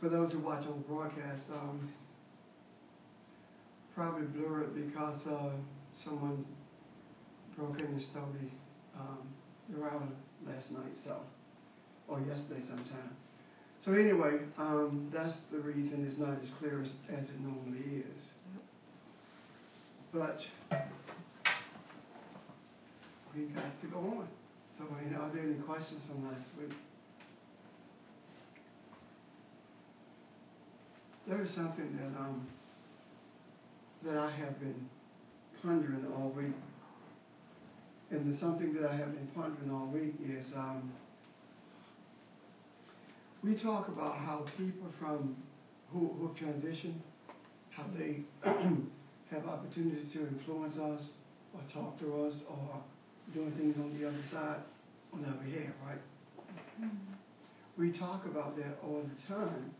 for those who watch on the broadcast, probably blurred because someone broke in and stole the router last night, or yesterday sometime. So anyway, that's the reason it's not as clear as it normally is. But we got to go on. So, are there any questions from last week? There is something that I have been pondering all week. And the something that I have been pondering all week is we talk about how people who have transitioned, how they have opportunity to influence us or talk to us or doing things on the other side, on our behalf, right? Mm-hmm. We talk about that all the time.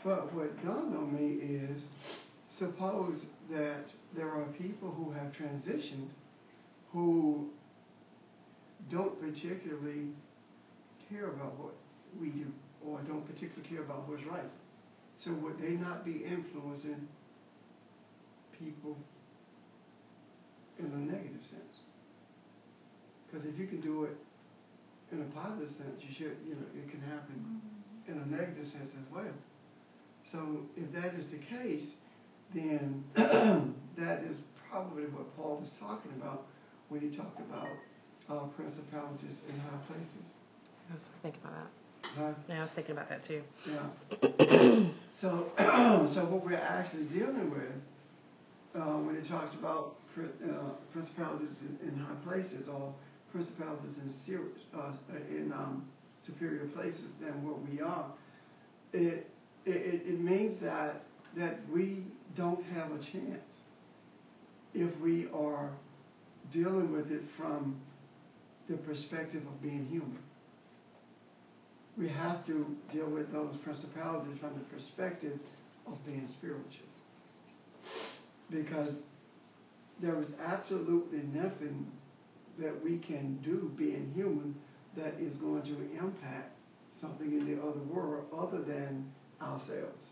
But what dawned on me is, suppose that there are people who have transitioned who don't particularly care about what we do or don't particularly care about what's right. So would they not be influencing people in a negative sense? Because if you can do it in a positive sense, you should, it can happen in a negative sense as well. So if that is the case, then that is probably what Paul was talking about when he talked about principalities in high places. I was thinking about that. Huh? Yeah, I was thinking about that too. Yeah. So what we're actually dealing with when it talks about principalities in high places or principalities in superior places than what we are, it means that we don't have a chance if we are dealing with it from the perspective of being human. We have to deal with those principalities from the perspective of being spiritual. Because there is absolutely nothing that we can do being human that is going to impact something in the other world other than ourselves.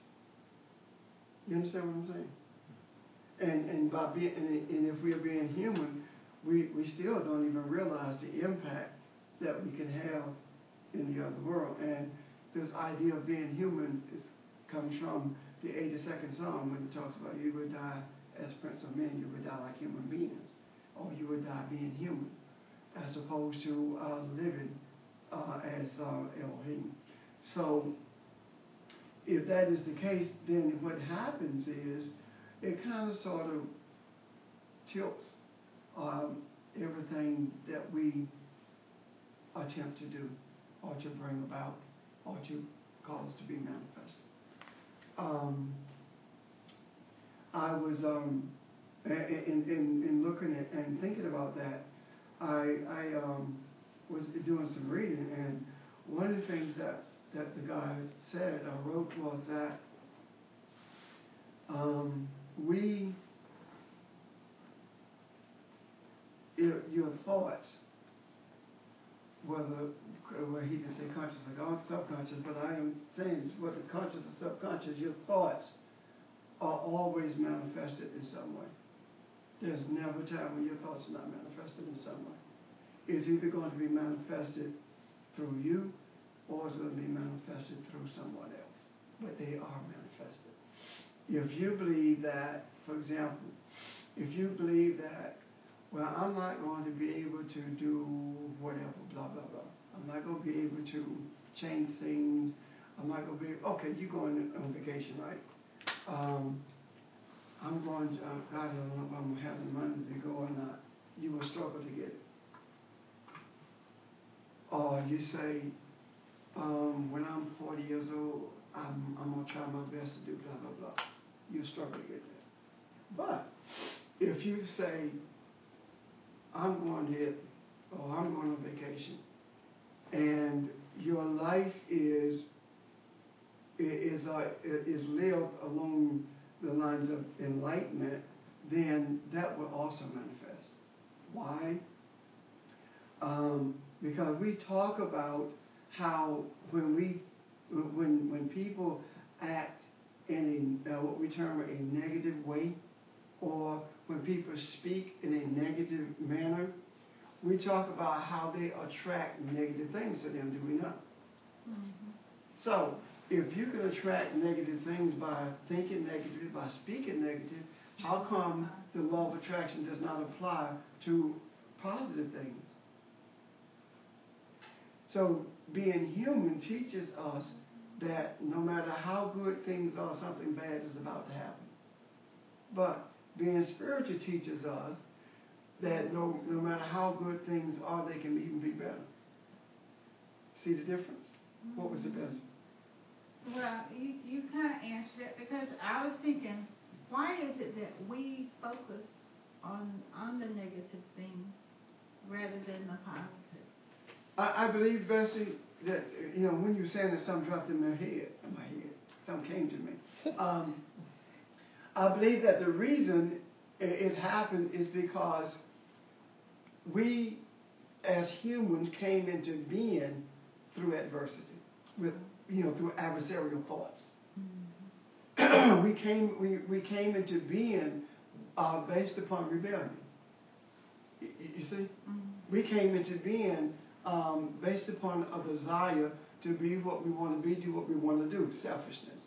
You understand what I'm saying? And by being, and if we are being human, we still don't even realize the impact that we can have in the other world. And this idea of being human comes from the 82nd Psalm when it talks about you would die as prince of men, you would die like human beings, or you would die being human, as opposed to living as Elohim. So if that is the case, then what happens is it kind of sort of tilts everything that we attempt to do or to bring about or to cause to be manifested. I was in looking at and thinking about that, I was doing some reading, and one of the things that the guy said or wrote was that your thoughts, where he didn't say conscious or subconscious, but I am saying whether conscious or subconscious, your thoughts are always manifested in some way. There's never a time when your thoughts are not manifested in some way. It's either going to be manifested through you or it's going to be manifested through someone else. But they are manifested. If you believe that, for example, if you believe that, well, I'm not going to be able to do whatever, blah, blah, blah. I'm not going to be able to change things. I'm not going to be, okay, you're going on vacation, right? I'm going to, I don't know if I'm having money to go or not. You will struggle to get it. Or you say, when I'm 40 years old, I'm going to try my best to do blah, blah, blah. You struggle to get that. But if you say, I'm going to Italy, or I'm going on vacation, and your life is lived along the lines of enlightenment, then that will also manifest. Why? Because we talk about how when people act in what we term a negative way, or when people speak in a negative manner, we talk about how they attract negative things to them, do we not? Mm-hmm. So, if you can attract negative things by thinking negative, by speaking negative, how come the law of attraction does not apply to positive things? So, being human teaches us that no matter how good things are, something bad is about to happen. But being spiritual teaches us that no matter how good things are, they can even be better. See the difference? What was the best? Well, you kind of answered it, because I was thinking, why is it that we focus on the negative things rather than the positive? I believe, Bessie, that, when you were saying that, something dropped in my head, something came to me. I believe that the reason it happened is because we, as humans, came into being through adversity, through adversarial thoughts. Mm-hmm. we came into being based upon rebellion. You see? Mm-hmm. We came into being based upon a desire to be what we want to be, do what we want to do, selfishness.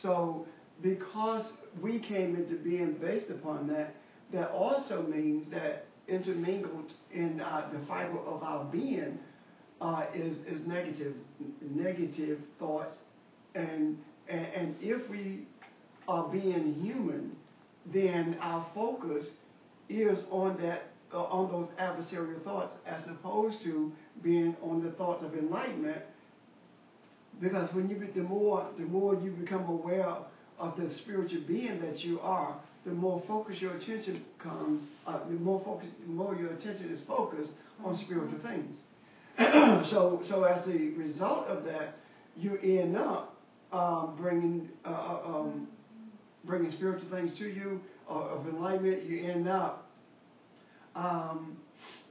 So, because we came into being based upon that, that also means that intermingled in the fiber of our being is negative thoughts, and if we are being human, then our focus is on those adversarial thoughts, as opposed to being on the thoughts of enlightenment. Because when the more you become aware of the spiritual being that you are, the more focused your attention comes. The more your attention is focused on spiritual things. So as a result of that, you end up bringing spiritual things to you of enlightenment. You end up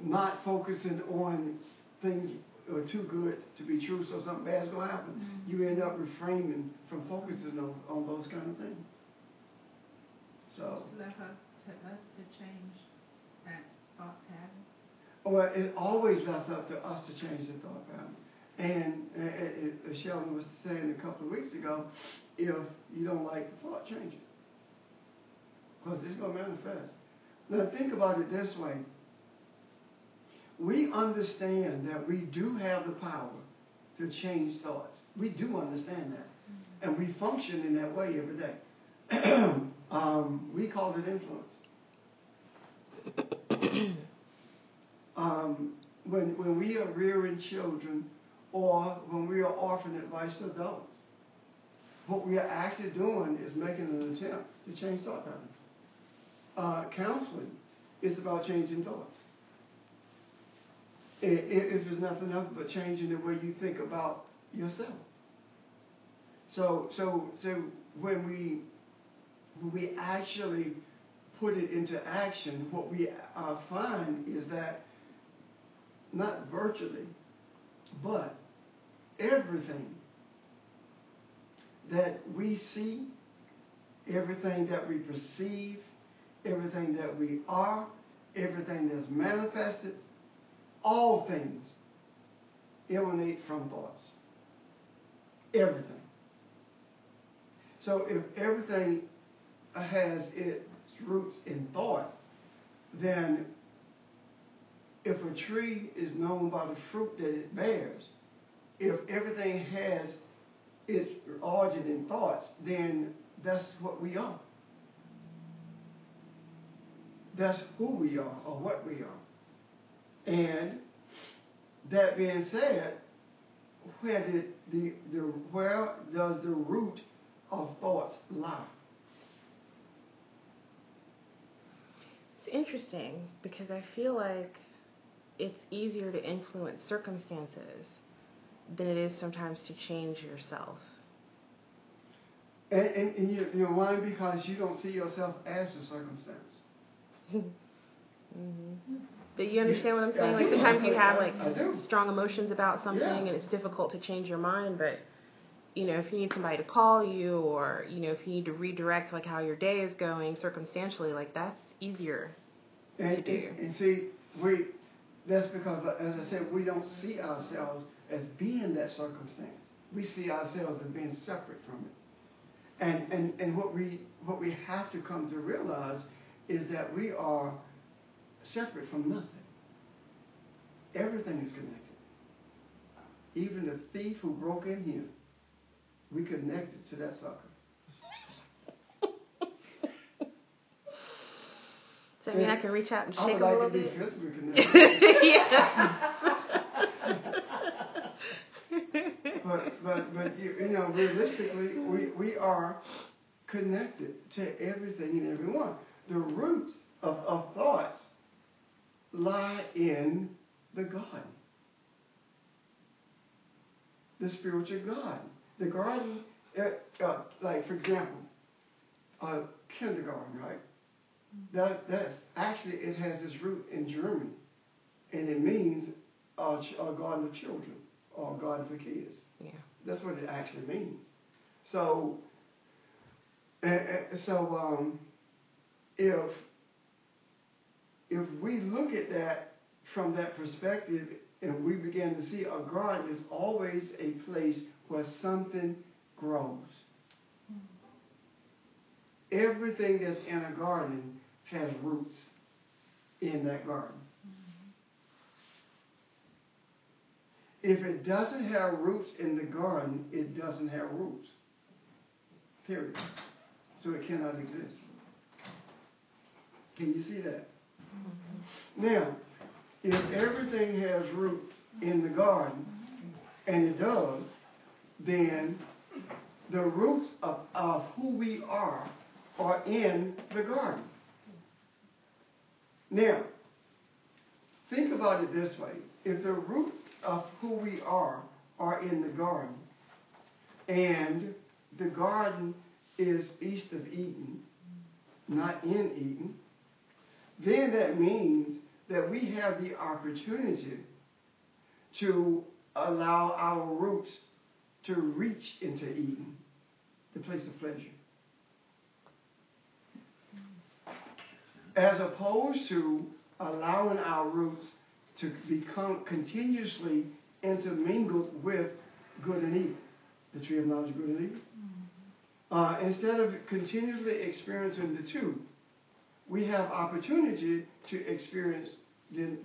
not focusing on things too good to be true, so something bad's going to happen. Mm-hmm. You end up refraining from focusing on those kind of things. So that's up to us to change that thought pattern. Well, it always left up to us to change the thought pattern. And as Sheldon was saying a couple of weeks ago, if you don't like the thought, change it, because it's going to manifest. Now think about it this way. We understand that we do have the power to change thoughts. We do understand that. Mm-hmm. And we function in that way every day. We call it influence. When we are rearing children, or when we are offering advice to adults, what we are actually doing is making an attempt to change thought patterns. Counseling is about changing thoughts. If there's nothing else but changing the way you think about yourself. So when we actually put it into action, what we find is that not virtually, but everything that we see, everything that we perceive, everything that we are, everything that's manifested, all things emanate from thoughts. Everything. So if everything has its roots in thought, then if a tree is known by the fruit that it bears, if everything has its origin in thoughts, then that's what we are. That's who we are, or what we are. And that being said, where does the root of thoughts lie? It's interesting, because I feel like it's easier to influence circumstances than it is sometimes to change yourself. And you know why? Because you don't see yourself as the circumstance. Mm-hmm. But you understand what I'm saying? Like sometimes you have like strong emotions about something, and it's difficult to change your mind. But if you need somebody to call you, or, if you need to redirect, like, how your day is going circumstantially, like, that's easier to do. And see, that's because, as I said, we don't see ourselves as being that circumstance. We see ourselves as being separate from it. And what we have to come to realize is that we are separate from nothing. Everything is connected. Even the thief who broke in here, we connected to that sucker. So, I mean, I can reach out and shake him I a would little like to bit? be physically connected. Yeah. but realistically, we are connected to everything and everyone. The roots of thoughts lie in the garden, the spiritual garden. The garden, like, for example, kindergarten, right? That's actually, it has its root in German, and it means a garden of children, or a garden for kids. Yeah. That's what it actually means. So, if we look at that from that perspective, and we begin to see a garden is always a place where something grows. Everything that's in a garden has roots in that garden. If it doesn't have roots in the garden, it doesn't have roots. Period. So it cannot exist. Can you see that? Now, if everything has roots in the garden, and it does, then the roots of who we are in the garden. Now, think about it this way. If the roots of who we are in the garden, and the garden is east of Eden, not in Eden, then that means that we have the opportunity to allow our roots to reach into Eden, the place of pleasure. As opposed to allowing our roots to become continuously intermingled with good and evil, the tree of knowledge of good and evil. Instead of continuously experiencing the two, we have opportunity to experience the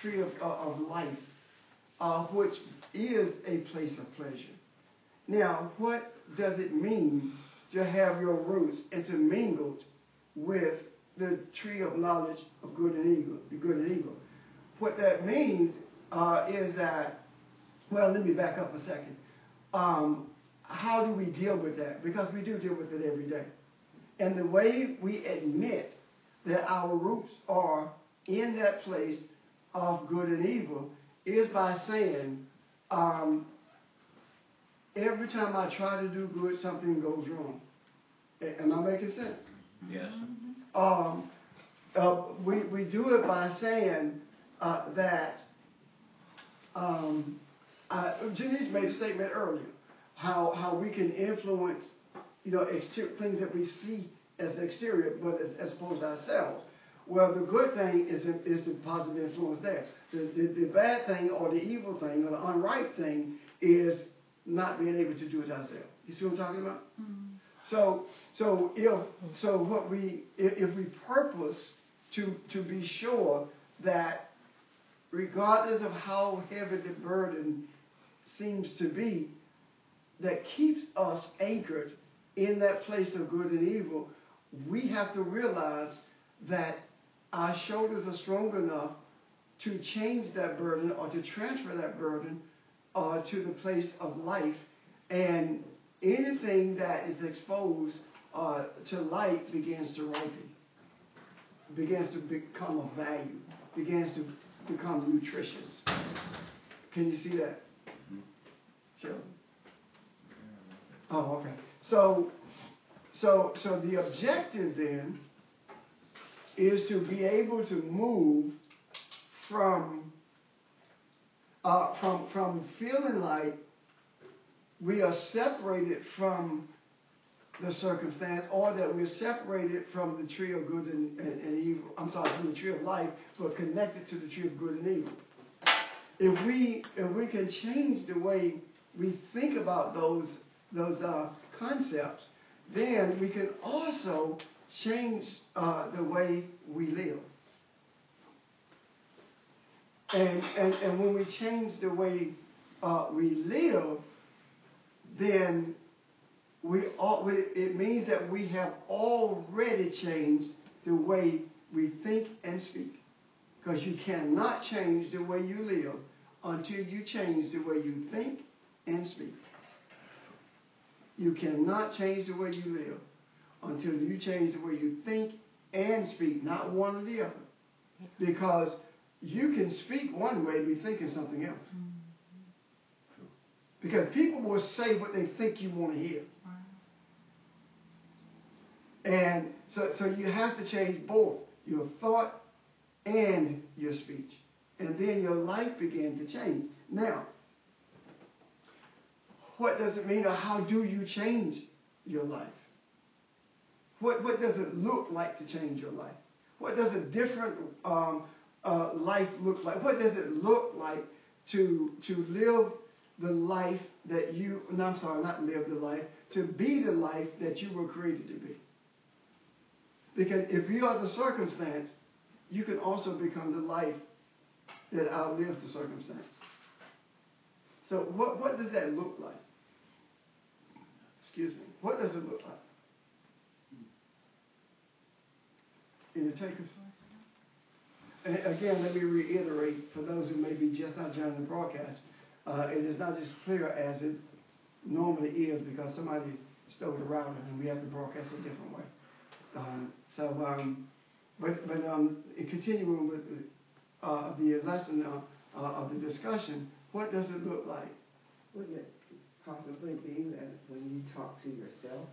tree of life, which is a place of pleasure. Now, what does it mean to have your roots intermingled with the tree of knowledge of good and evil, the good and evil? What that means is that, well, let me back up a second. How do we deal with that? Because we do deal with it every day. And the way we admit that our roots are in that place of good and evil is by saying, every time I try to do good, something goes wrong. Am I making sense? Yes. We do it by saying that Janice made a statement earlier, how we can influence, things that we see as exterior, but as opposed to ourselves. Well, the good thing is the positive influence there. The bad thing or the evil thing or the unright thing is not being able to do it ourselves. You see what I'm talking about? Mm-hmm. If we purpose to be sure that regardless of how heavy the burden seems to be, that keeps us anchored in that place of good and evil, we have to realize that our shoulders are strong enough to change that burden or to transfer that burden to the place of life. And anything that is exposed to light begins to ripen, begins to become of value, begins to become nutritious. Can you see that? Sure. Oh, okay. So the objective then is to be able to move from feeling like we are separated from the circumstance, or that we're separated from the tree of good and evil. I'm sorry, from the tree of life, but connected to the tree of good and evil. If we can change the way we think about those concepts, then we can also change the way we live. And when we change the way we live, then it means that we have already changed the way we think and speak. Because you cannot change the way you live until you change the way you think and speak. You cannot change the way you live until you change the way you think and speak, not one or the other. Because you can speak one way and be thinking something else. Because people will say what they think you want to hear. And so you have to change both your thought and your speech. And then your life began to change. Now, what does it mean, or how do you change your life? What does it look like to change your life? What does a different life look like? What does it look like to live the life that you, no, I'm sorry, not live the life, to be the life that you were created to be? Because if you are the circumstance, you can also become the life that outlives the circumstance. So what does that look like? Excuse me. What does it look like? In the takers? And again, let me reiterate for those who may be just not joining the broadcast, it is not as clear as it normally is because somebody stole the router and we have to broadcast a different way. In continuing with the lesson of the discussion, what does it look like? Wouldn't it possibly be that when you talk to yourself,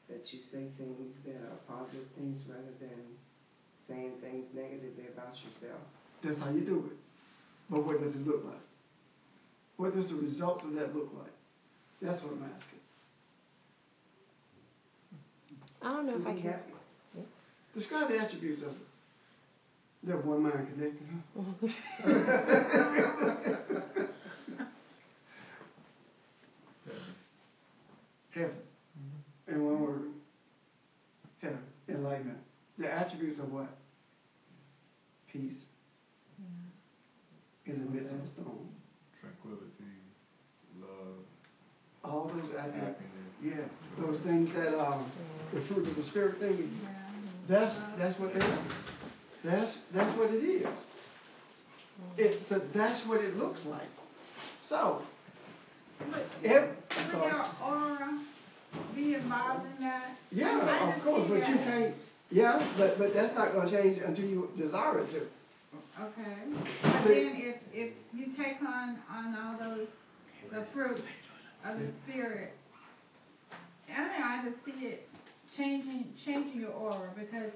that you say things that are positive things rather than saying things negatively about yourself? That's how you do it. But what does it look like? What does the result of that look like? That's what I'm asking. I don't know if I can. Describe the attributes of it. They're one mind connected, huh? Heaven. In one word. Heaven. Enlightenment. The attributes of what? Peace. In the midst of the storm. Tranquility, love. All those attributes. Happiness. Yeah. Those things that the fruit of the spirit thing. That's what they are. That's what it is. That's what it looks like. So, Would your aura be involved in that? Yeah, of course, but you can't. Yeah, but that's not going to change until you desire it to. Okay. But then if you take on all those, the fruit of the spirit, I just see it changing your aura because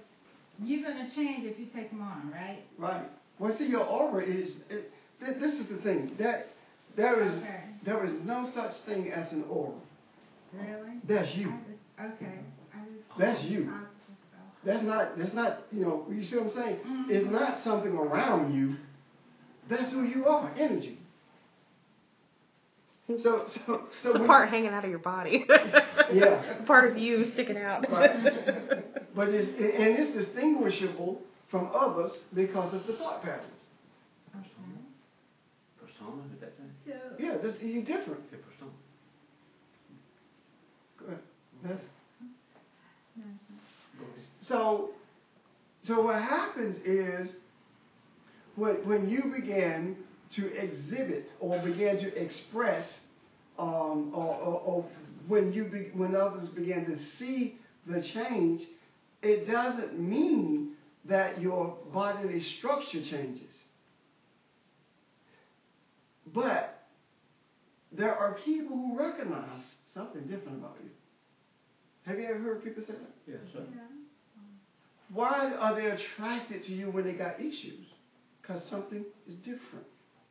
you're going to change if you take them on, right? Right. Well, see, your aura is. This is the thing that there is no such thing as an aura. Really? That's you. That's you. That's not. You see what I'm saying? Mm-hmm. It's not something around you. That's who you are. Energy. So the part hanging out of your body. Yeah. The part of you sticking out. Right. But it's distinguishable from others because of the thought patterns. Persona, is that thing? Yeah, you're different. Okay, persona. Go ahead. So what happens is when you begin to exhibit or begin to express, or when others begin to see the change, it doesn't mean that your bodily structure changes. But there are people who recognize something different about you. Have you ever heard people say that? Yes, sir. Yeah. Why are they attracted to you when they got issues? Because something is different.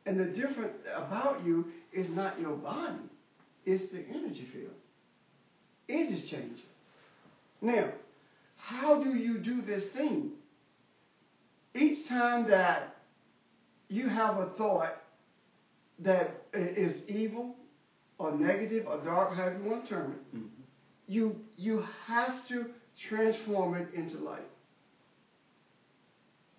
And the different about you is not your body. It's the energy field. It is changing. Now, how do you do this thing? Each time that you have a thought that is evil or negative or dark, however you want to term it, you have to transform it into light.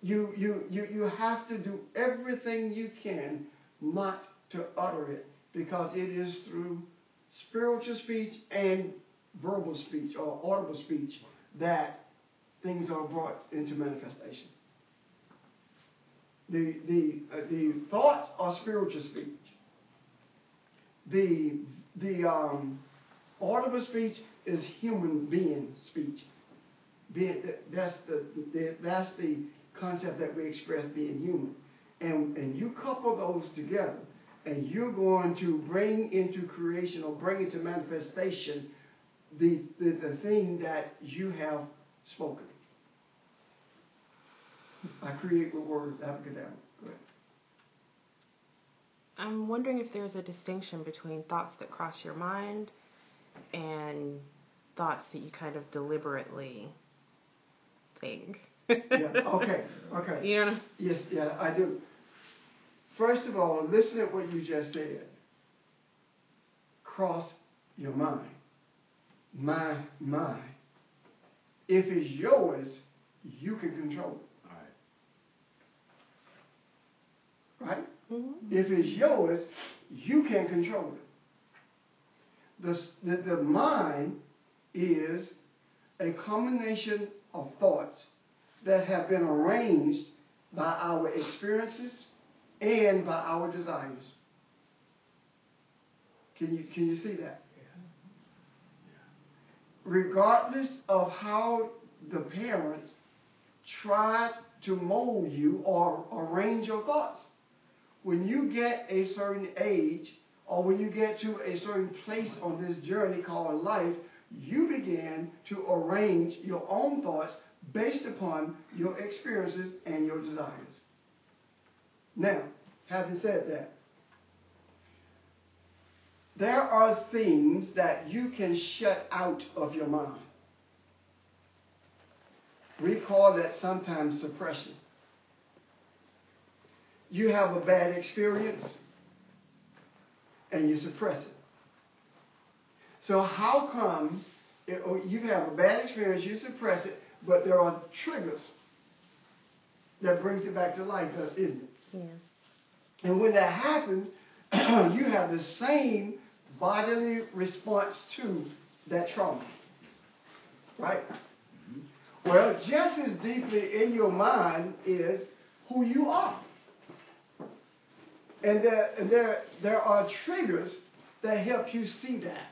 You have to do everything you can not to utter it, because it is through spiritual speech and verbal speech or audible speech that things are brought into manifestation. The thoughts are spiritual speech. The audible speech is human being speech. That's the concept that we express, being human. And you couple those together, and you're going to bring into creation or bring into manifestation the thing that you have spoken. I create with words, abracadabra. Go ahead. I'm wondering if there's a distinction between thoughts that cross your mind and thoughts that you kind of deliberately think. Yeah, okay. You know? Yes, yeah, I do. First of all, listen at what you just said. Cross your mind. My mind. If it's yours, you can control it. Right? Mm-hmm. If it's yours, you can control it. The mind is a combination of thoughts that have been arranged by our experiences and by our desires. Can you see that? Yeah. Regardless of how the parents tried to mold you or arrange your thoughts, when you get a certain age or when you get to a certain place on this journey called life, you begin to arrange your own thoughts based upon your experiences and your desires. Now, having said that, there are things that you can shut out of your mind. We call that sometimes suppression. You have a bad experience and you suppress it. So how come you have a bad experience, you suppress it, but there are triggers that brings it back to life, isn't it? Yeah. And when that happens, you have the same bodily response to that trauma. Right? Mm-hmm. Well, just as deeply in your mind is who you are. And there are triggers that help you see that.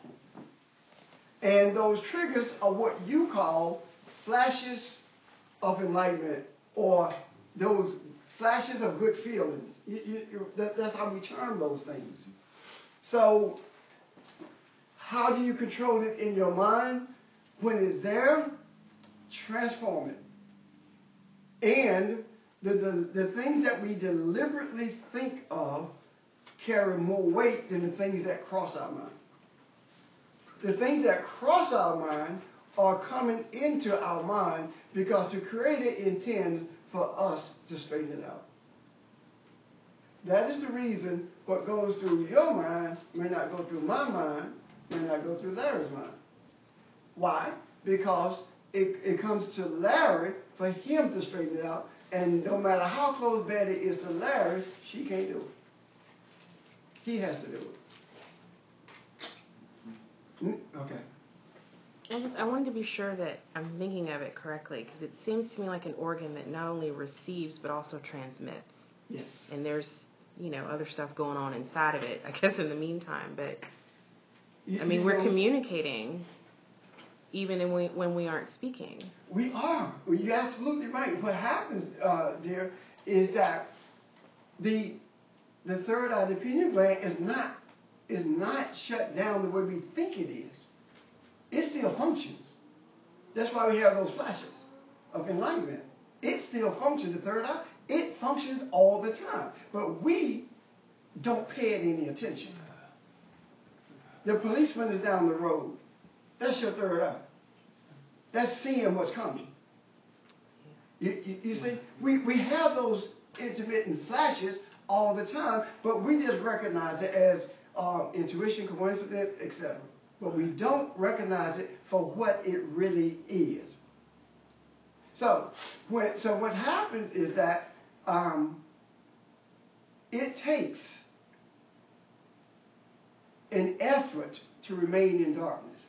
And those triggers are what you call flashes of enlightenment, or those flashes of good feelings. That's how we term those things. So, how do you control it in your mind? When it's there, transform it. And the things that we deliberately think of carry more weight than the things that cross our mind. The things that cross our mind are coming into our mind because the Creator intends for us to straighten it out. That is the reason what goes through your mind may not go through my mind, may not go through Larry's mind. Why? Because it comes to Larry for him to straighten it out, and no matter how close Betty is to Larry, she can't do it. He has to do it. Okay. I wanted to be sure that I'm thinking of it correctly, because it seems to me like an organ that not only receives but also transmits. Yes. And there's, other stuff going on inside of it, I guess, in the meantime. But, we're communicating even when we aren't speaking. We are. You're absolutely right. What happens, dear, is that the third eye, the pineal gland, is not shut down the way we think it is. It still functions. That's why we have those flashes of enlightenment. It still functions, the third eye. It functions all the time. But we don't pay it any attention. The policeman is down the road. That's your third eye. That's seeing what's coming. You see, we have those intermittent flashes all the time, but we just recognize it as intuition, coincidence, etc. But we don't recognize it for what it really is. So what happens is that it takes an effort to remain in darkness.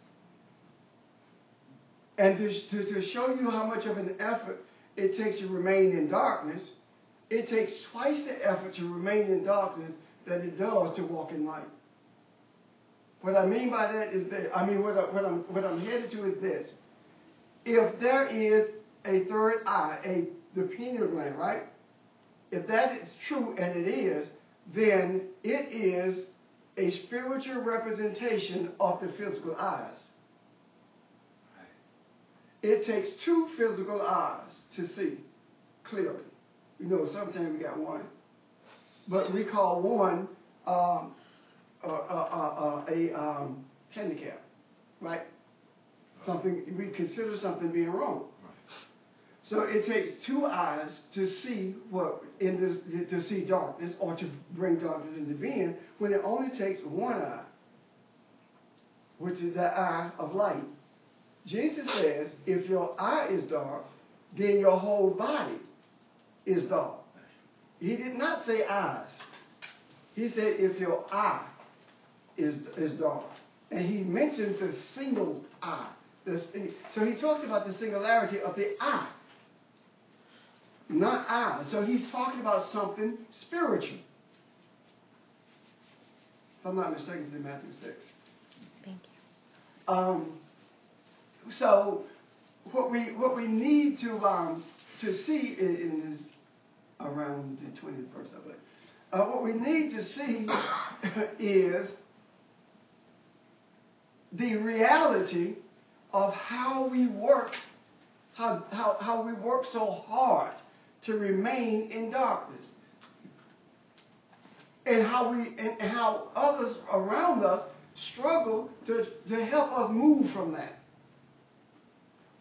And to show you how much of an effort it takes to remain in darkness, it takes twice the effort to remain in darkness than it does to walk in light. What I mean by that is that, what I'm headed to is this. If there is a third eye, the pineal gland, right? If that is true, and it is, then it is a spiritual representation of the physical eyes. It takes two physical eyes to see clearly. You know, sometimes we got one, but we call one a handicap, right? Something we consider something being wrong. So it takes two eyes to see to see darkness, or to bring darkness into being, when it only takes one eye, which is the eye of light. Jesus says, if your eye is dark, then your whole body is dark. He did not say eyes. He said, if your eye is dark. And he mentioned the single eye. So he talks about the singularity of the eye, not eyes. So he's talking about something spiritual. If I'm not mistaken, it's in Matthew 6. Thank you. So what we need to see is around the 20th verse, I believe. What we need to see is the reality of how we work, how we work so hard to remain in darkness, and how others around us struggle to help us move from that.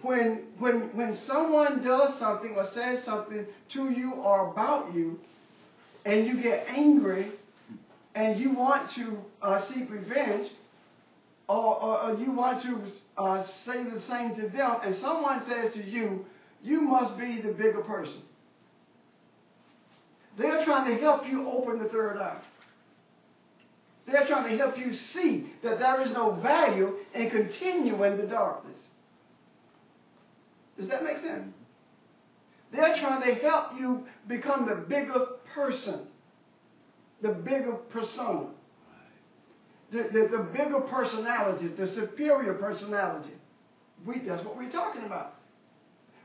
When someone does something or says something to you or about you, and you get angry and you want to seek revenge, or you want to say the same to them, and someone says to you, you must be the bigger person. They're trying to help you open the third eye. They're trying to help you see that there is no value in continuing the darkness. Does that make sense? They're trying to help you become the bigger person, the bigger persona, the bigger personality, the superior personality. That's what we're talking about.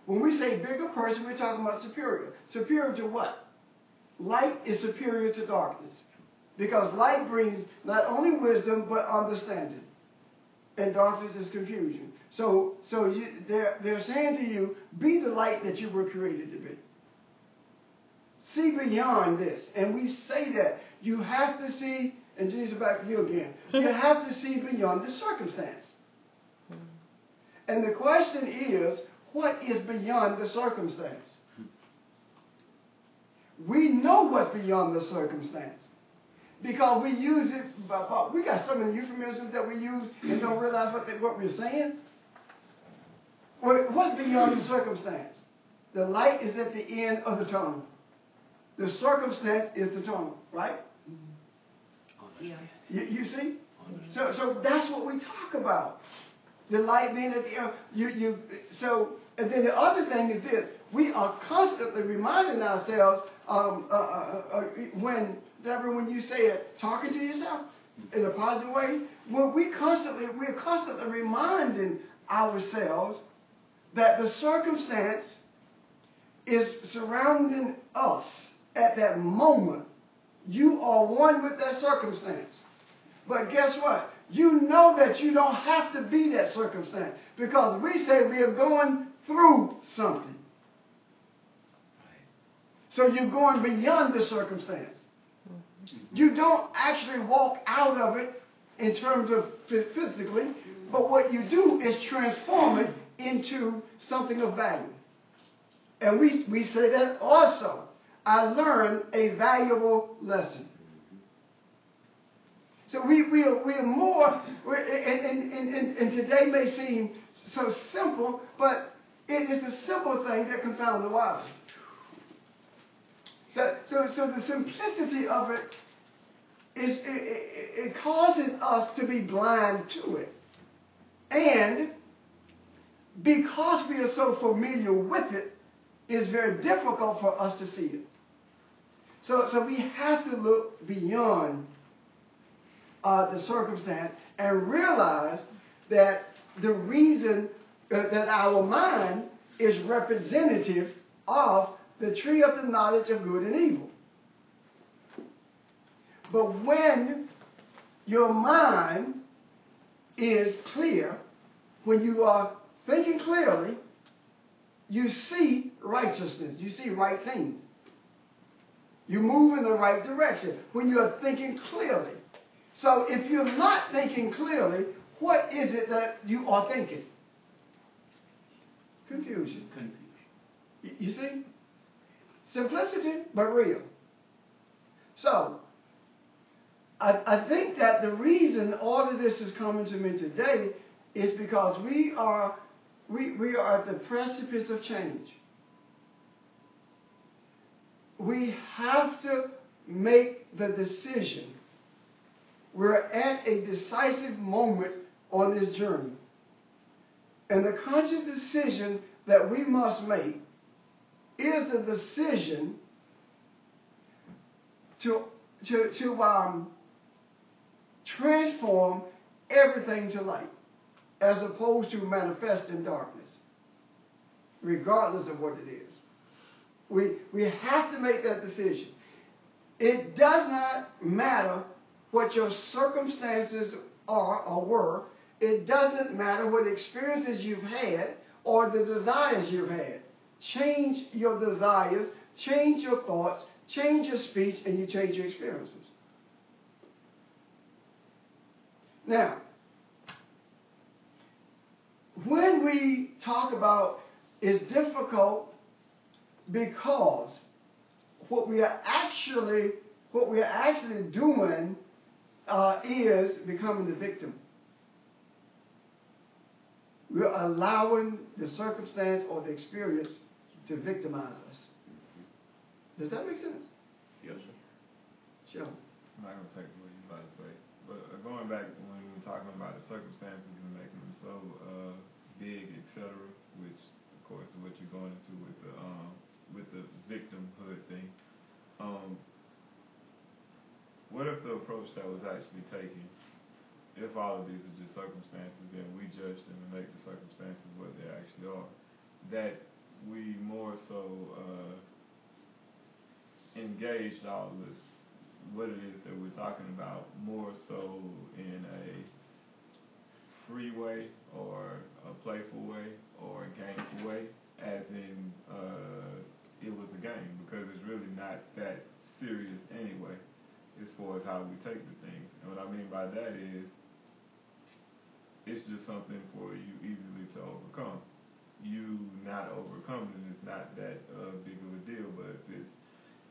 When we say bigger person, we're talking about superior. Superior to what? Light is superior to darkness, because light brings not only wisdom but understanding, and darkness is confusion. So they're saying to you, be the light that you were created to be. See beyond this. And we say that. You have to see, and Jesus, back to you again. You have to see beyond the circumstance. And the question is, what is beyond the circumstance? We know what's beyond the circumstance, because we use it. We got so many euphemisms that we use and don't realize what we're saying. What's beyond the circumstance? The light is at the end of the tunnel. The circumstance is the tunnel, right? Yeah. You see? So that's what we talk about. The light being at the end. And then the other thing is this: we are constantly reminding ourselves when you say it, talking to yourself in a positive way. We're constantly reminding ourselves that the circumstance is surrounding us at that moment. You are one with that circumstance. But guess what? You know that you don't have to be that circumstance, because we say we are going through something. So you're going beyond the circumstance. You don't actually walk out of it in terms of physically, but what you do is transform it into something of value. And we say that also. I learned a valuable lesson. So we are more, and today may seem so simple, but it is the simple thing that confounds the wise. So the simplicity of it is it causes us to be blind to it. And because we are so familiar with it, it's very difficult for us to see it. So we have to look beyond the circumstance and realize that the reason that our mind is representative of the tree of the knowledge of good and evil. But when your mind is clear, when you are thinking clearly, you see righteousness, you see right things. You move in the right direction when you are thinking clearly. So if you're not thinking clearly, what is it that you are thinking? Confusion. You see? Simplicity, but real. So, I think that the reason all of this is coming to me today is because we are at the precipice of change. We have to make the decision. We're at a decisive moment on this journey. And the conscious decision that we must make is the decision to transform everything to light, as opposed to manifest in darkness, regardless of what it is. We have to make that decision. It does not matter what your circumstances are or were. It doesn't matter what experiences you've had or the desires you've had. Change your desires, change your thoughts, change your speech, and you change your experiences. Now, when we talk about it's difficult because what we are actually doing is becoming the victim. We're allowing the circumstance or the experience to victimize us. Does that make sense? Yes, sir. Sure. I'm not going to take what you're about to say. But going back when we were talking about the circumstances and making them so big, etc., which of course is what you're going into with the victimhood thing. What if the approach that was actually taken, if all of these are just circumstances, then we judge them and make the circumstances what they actually are, that we more so engaged all of this, what it is that we're talking about, more so in a free way or a playful way or a gameful way, as in it was a game, because it's really not that serious anyway as far as how we take the things. And what I mean by that is it's just something for you easily to overcome. You not overcoming it is not that big of a deal, but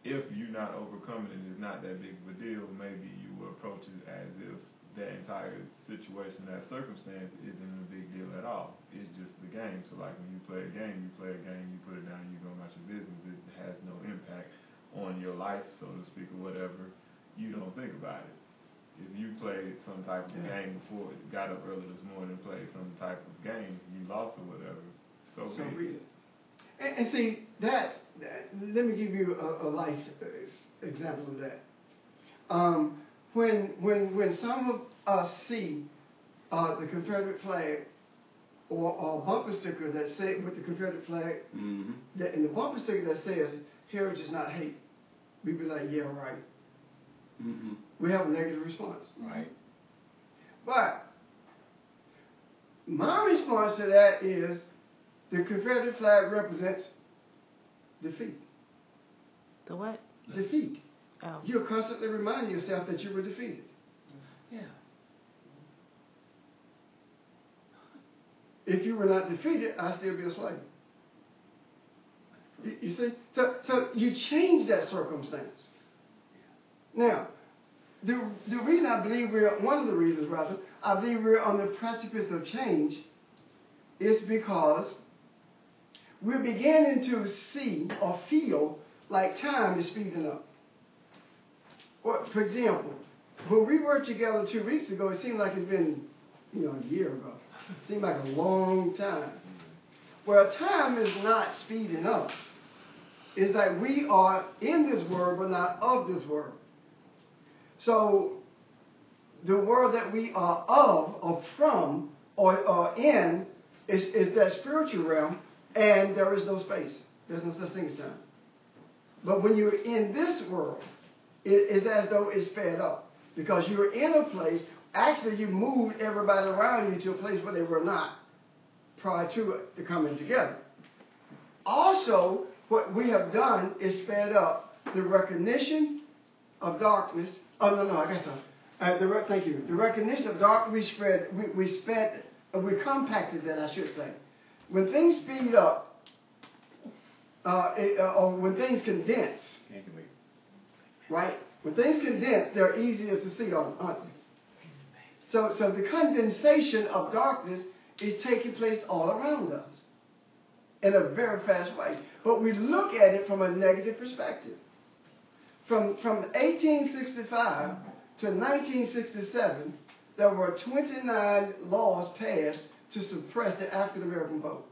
if you're not overcoming it is not that big of a deal, maybe you will approach it as if that entire situation, that circumstance isn't a big deal at all. It's just the game. So like when you play a game, you put it down, you go about your business. It has no impact on your life, so to speak, or whatever. You don't think about it. If you played some type of game before, got up early this morning and played some type of game, you lost or whatever, so be it. And see, let me give you a life example of that. When some of us see the Confederate flag or a bumper sticker that say with the Confederate flag, that in the bumper sticker that says "Heritage is not hate," we be like, yeah, right. We have a negative response. Right. But my response to that is the Confederate flag represents defeat. The what? Defeat. Oh. You're constantly reminding yourself that you were defeated. Yeah. if you were not defeated, I'd still be a slave. You see? So you change that circumstance. Now, the reason I believe one of the reasons rather, I believe we're on the precipice of change is because we're beginning to see or feel like time is speeding up. Well, for example, when we worked together 2 weeks ago, it seemed like it's been, a year ago. It seemed like a long time. Well, time is not speeding up. It's like we are in this world, but not of this world. So, the world that we are of, or from, or in, is that spiritual realm, and there is no space. There's no such thing as time. But when you're in this world, it's as though it's sped up. Because you're in a place, actually you moved everybody around you to a place where they were not prior to it, the coming together. Also, what we have done is sped up the recognition of darkness. Oh, no, I got something. Thank you. The recognition of darkness, we compacted that, I should say. When things speed up, or when things condense, right? When things condense, they're easier to see, aren't they? So the condensation of darkness is taking place all around us in a very fast way. But we look at it from a negative perspective. From 1865 to 1967, there were 29 laws passed to suppress the African American vote.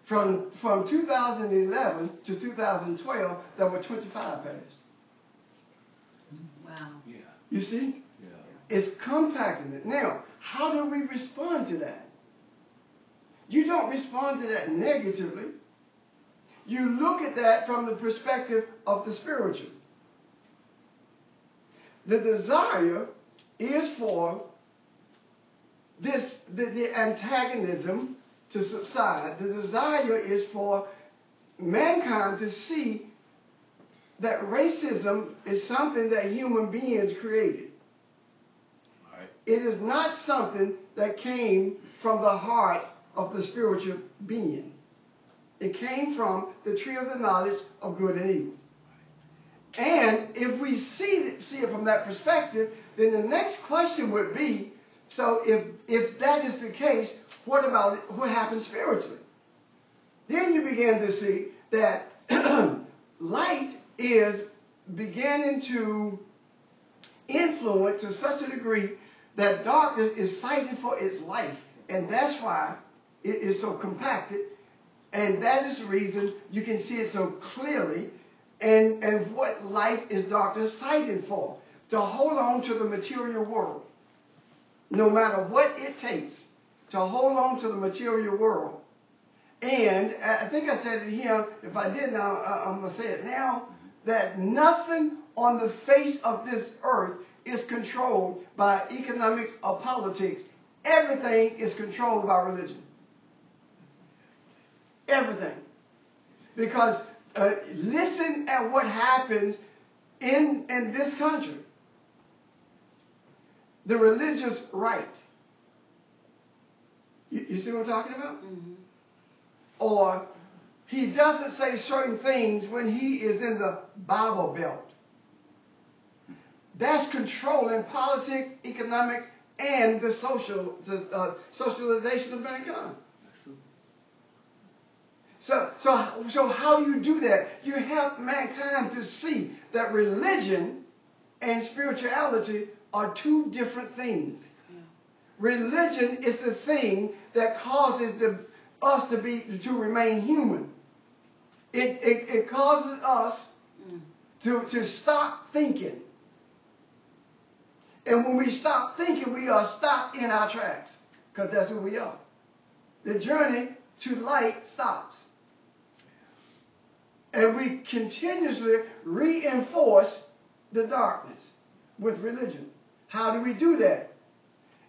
From 2011 to 2012, there were 25 passed. Wow. Yeah. You see? Yeah. It's compacting it. Now, how do we respond to that? You don't respond to that negatively. You look at that from the perspective of the spiritual. The desire is for the antagonism to subside. The desire is for mankind to see that racism is something that human beings created. Right. It is not something that came from the heart of the spiritual being. It came from the tree of the knowledge of good and evil. And if we see it from that perspective, then the next question would be, so if that is the case, what happens spiritually? Then you begin to see that light is beginning to influence to such a degree that darkness is fighting for its life. And that's why it is so compacted. And that is the reason you can see it so clearly. And what light is darkness fighting for? To hold on to the material world. No matter what it takes to hold on to the material world. And I think I said it here. If I didn't, I'm going to say it now. That nothing on the face of this earth is controlled by economics or politics. Everything is controlled by religion. Everything. Because listen at what happens in this country. The religious right. You see what I'm talking about? Mm-hmm. Or he doesn't say certain things when he is in the Bible Belt. That's controlling politics, economics, and the socialization of mankind. So how do you do that? You help mankind to see that religion and spirituality are two different things. Yeah. Religion is the thing that causes us to remain human. It causes us to stop thinking. And when we stop thinking, we are stopped in our tracks. Because that's who we are. The journey to light stops. And we continuously reinforce the darkness with religion. How do we do that?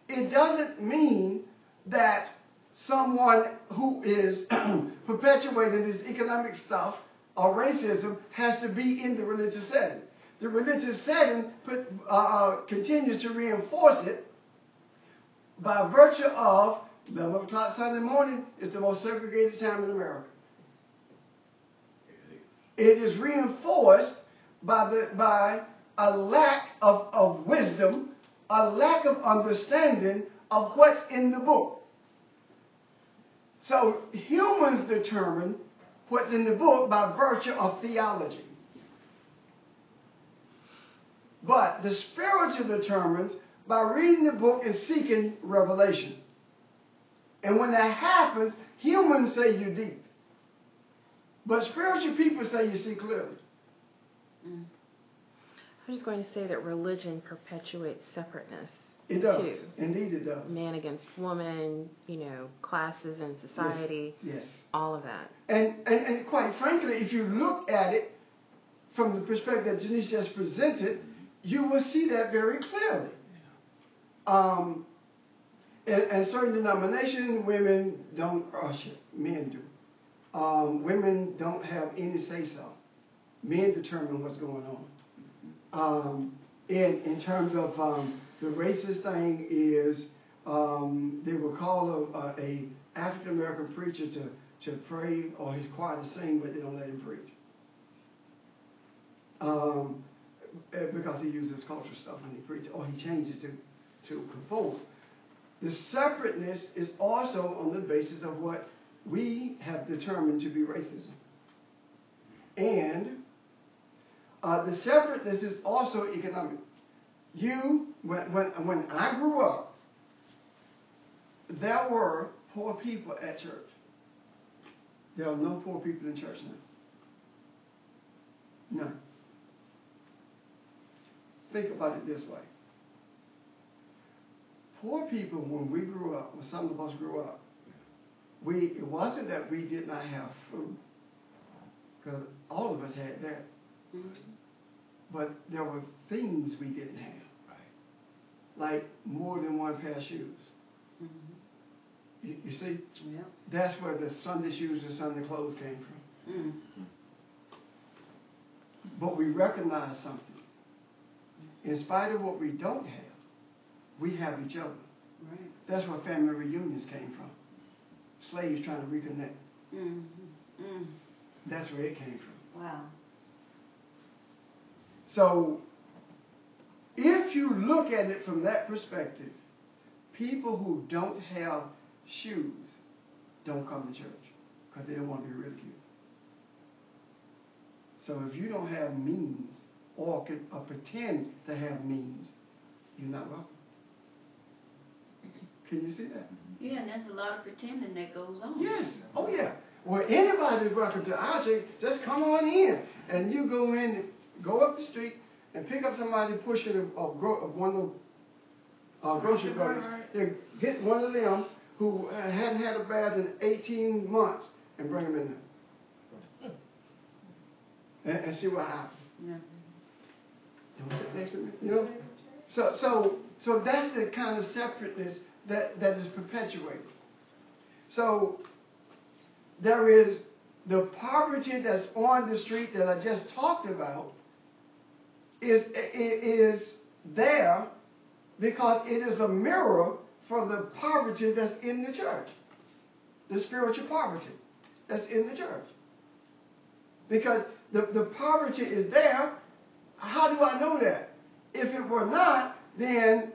It doesn't mean that someone who is perpetuating this economic stuff or racism has to be in the religious setting. The religious setting continues to reinforce it, by virtue of 11 o'clock Sunday morning is the most segregated time in America. It is reinforced by a lack of wisdom, a lack of understanding of what's in the book. So humans determine what's in the book by virtue of theology. But the spiritual determines by reading the book and seeking revelation. And when that happens, humans say you're deep. But spiritual people say you see clearly. I'm just going to say that religion perpetuates separateness. It does. Too. Indeed it does. Man against woman, classes in society. Yes. All of that. And quite frankly, if you look at it from the perspective that Janice just presented, you will see that very clearly. In certain denominations, women don't usher. Men do. Women don't have any say-so. Men determine what's going on. In terms of the racist thing is they will call a African American preacher to pray or his choir to sing, but they don't let him preach. Because he uses cultural stuff when he preaches, or he changes to conform. The separateness is also on the basis of what we have determined to be racism. And the separateness is also economic. When I grew up, there were poor people at church. There are no poor people in church now. None. Think about it this way. Poor people, when we grew up, when some of us grew up, it wasn't that we did not have food, because all of us had that. But there were things we didn't have, like more than one pair of shoes. You see? Yep. That's where the Sunday shoes and Sunday clothes came from. But we recognize something. In spite of what we don't have, we have each other. Right. That's where family reunions came from. Slaves trying to reconnect. That's where it came from. Wow. So, if you look at it from that perspective, people who don't have shoes don't come to church because they don't want to be ridiculed. So if you don't have means or pretend to have means, you're not welcome. Can you see that? Yeah, and there's a lot of pretending that goes on. Yes. Oh, yeah. Well, anybody's welcome to our church. Just come on in. And you go up the street and pick up somebody pushing one of grocery bags. Then get one of them who hadn't had a bath in 18 months and bring them in there. And see what happens. Yeah. Don't sit next to me. So that's the kind of separateness that is perpetuated. So there is the poverty that's on the street that I just talked about is there because it is a mirror for the poverty that's in the church, the spiritual poverty that's in the church. Because the poverty is there. How do I know that? If it were not, then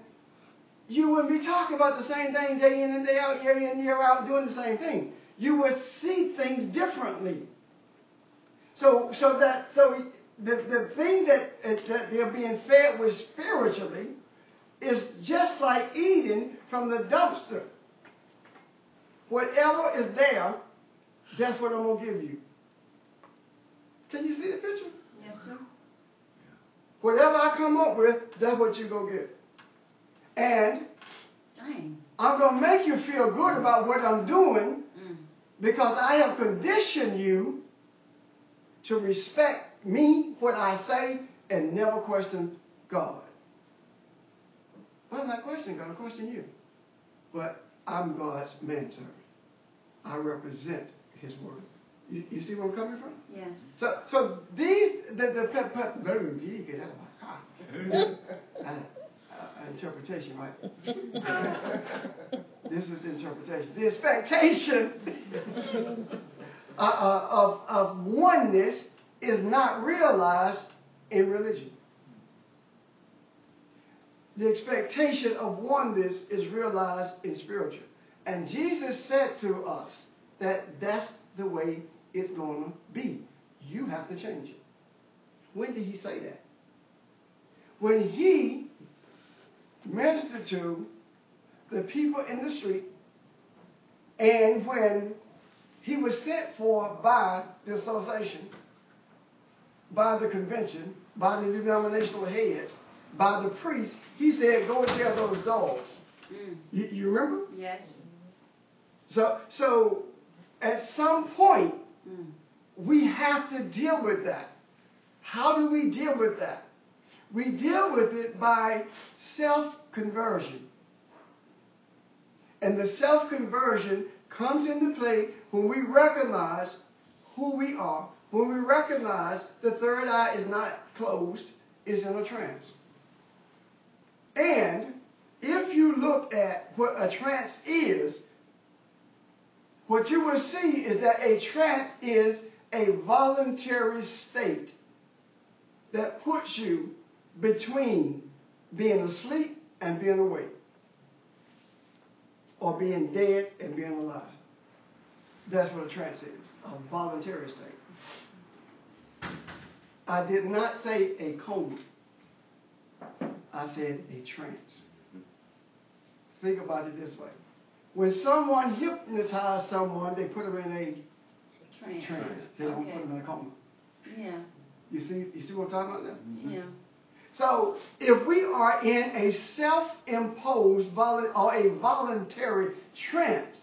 you wouldn't be talking about the same thing day in and day out, year in and year out, doing the same thing. You would see things differently. So the thing that they're being fed with spiritually is just like eating from the dumpster. Whatever is there, that's what I'm going to give you. Can you see the picture? Yes, sir. Whatever I come up with, that's what you go get. And Dang. I'm going to make you feel good about what I'm doing because I have conditioned you to respect me, what I say, and never question God. Well, I'm not questioning God, I'm questioning you. But I'm God's manservant. I represent His word. You see where I'm coming from? Yes. So these, I interpretation, right? This is the interpretation. The expectation of oneness is not realized in religion. The expectation of oneness is realized in spiritual. And Jesus said to us that that's the way it's going to be. You have to change it. When did he say that? When he ministered to the people in the street, and when he was sent for by the association, by the convention, by the denominational heads, by the priest, he said, go and tell those dogs. You remember? Yes. So at some point, we have to deal with that. How do we deal with that? We deal with it by self-conversion. And the self-conversion comes into play when we recognize who we are, when we recognize the third eye is not closed, it's in a trance. And if you look at what a trance is, what you will see is that a trance is a voluntary state that puts you between being asleep and being awake, or being dead and being alive. That's what a trance is, a voluntary state. I did not say a coma. I said a trance. Think about it this way. When someone hypnotizes someone, they put them in a trance. They don't put them in a coma. Yeah. You see what I'm talking about now? Yeah. So if we are in a self-imposed or a voluntary trance,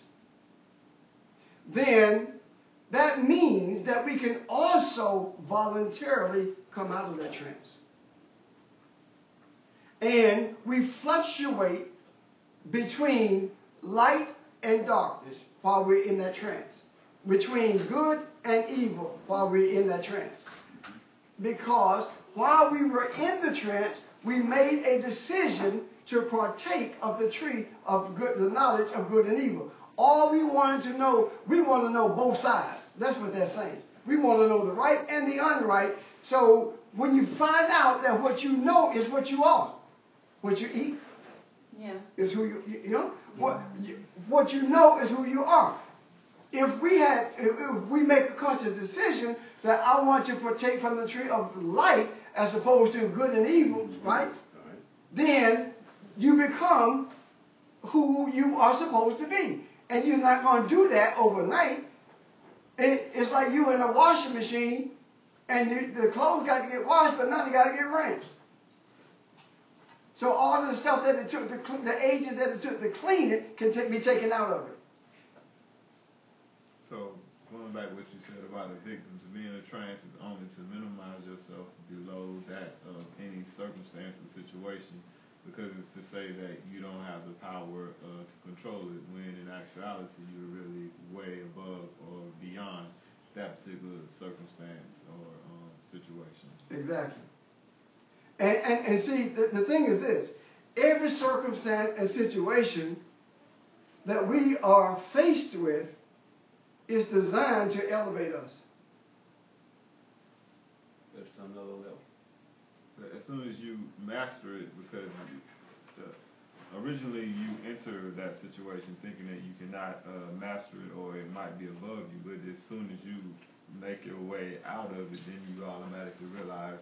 then that means that we can also voluntarily come out of that trance. And we fluctuate between light and darkness while we're in that trance, between good and evil while we're in that trance. Because while we were in the trance, we made a decision to partake of the tree of good, the knowledge of good and evil. All we wanted to know, we want to know both sides. That's what they're saying. We want to know the right and the unright. So when you find out that what you know is what you are, what you eat is who you know. What you know is who you are. If we make a conscious decision that I want to partake from the tree of light as opposed to good and evil, right? Then you become who you are supposed to be. And you're not going to do that overnight. It's like you in a washing machine and the clothes got to get washed, but now they got to get rinsed. So all the stuff that it took, the ages that it took to clean it can be taken out of it. So, going back to what you said about the victim, to be in a trance is only to minimize yourself below that of any circumstance or situation, because it's to say that you don't have the power to control it, when in actuality you're really way above or beyond that particular circumstance or situation. Exactly. And see, the thing is this. Every circumstance and situation that we are faced with is designed to elevate us. That's another level. But as soon as you master it, because originally you enter that situation thinking that you cannot master it or it might be above you, but as soon as you make your way out of it, then you automatically realize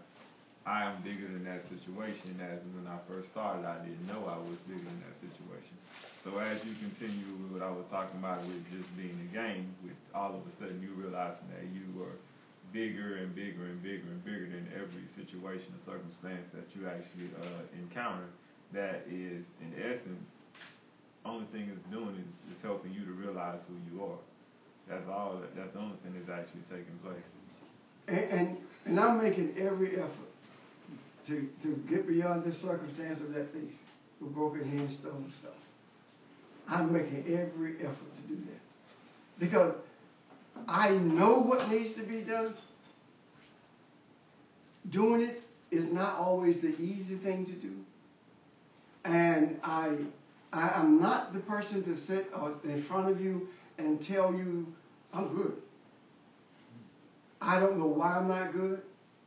I am bigger than that situation. As when I first started, I didn't know I was bigger than that situation. So as you continue with what I was talking about with just being a game, with all of a sudden you realizing that you were bigger and bigger and bigger and bigger than every situation or circumstance that you actually encounter, that is, in essence, only thing it's doing is helping you to realize who you are. That's all. That's the only thing that's actually taking place. And I'm making every effort to get beyond this circumstance of that thief who broke in hand, stole stuff. I'm making every effort to do that. Because I know what needs to be done. Doing it is not always the easy thing to do. And I'm not the person to sit in front of you and tell you I'm good. I don't know why I'm not good.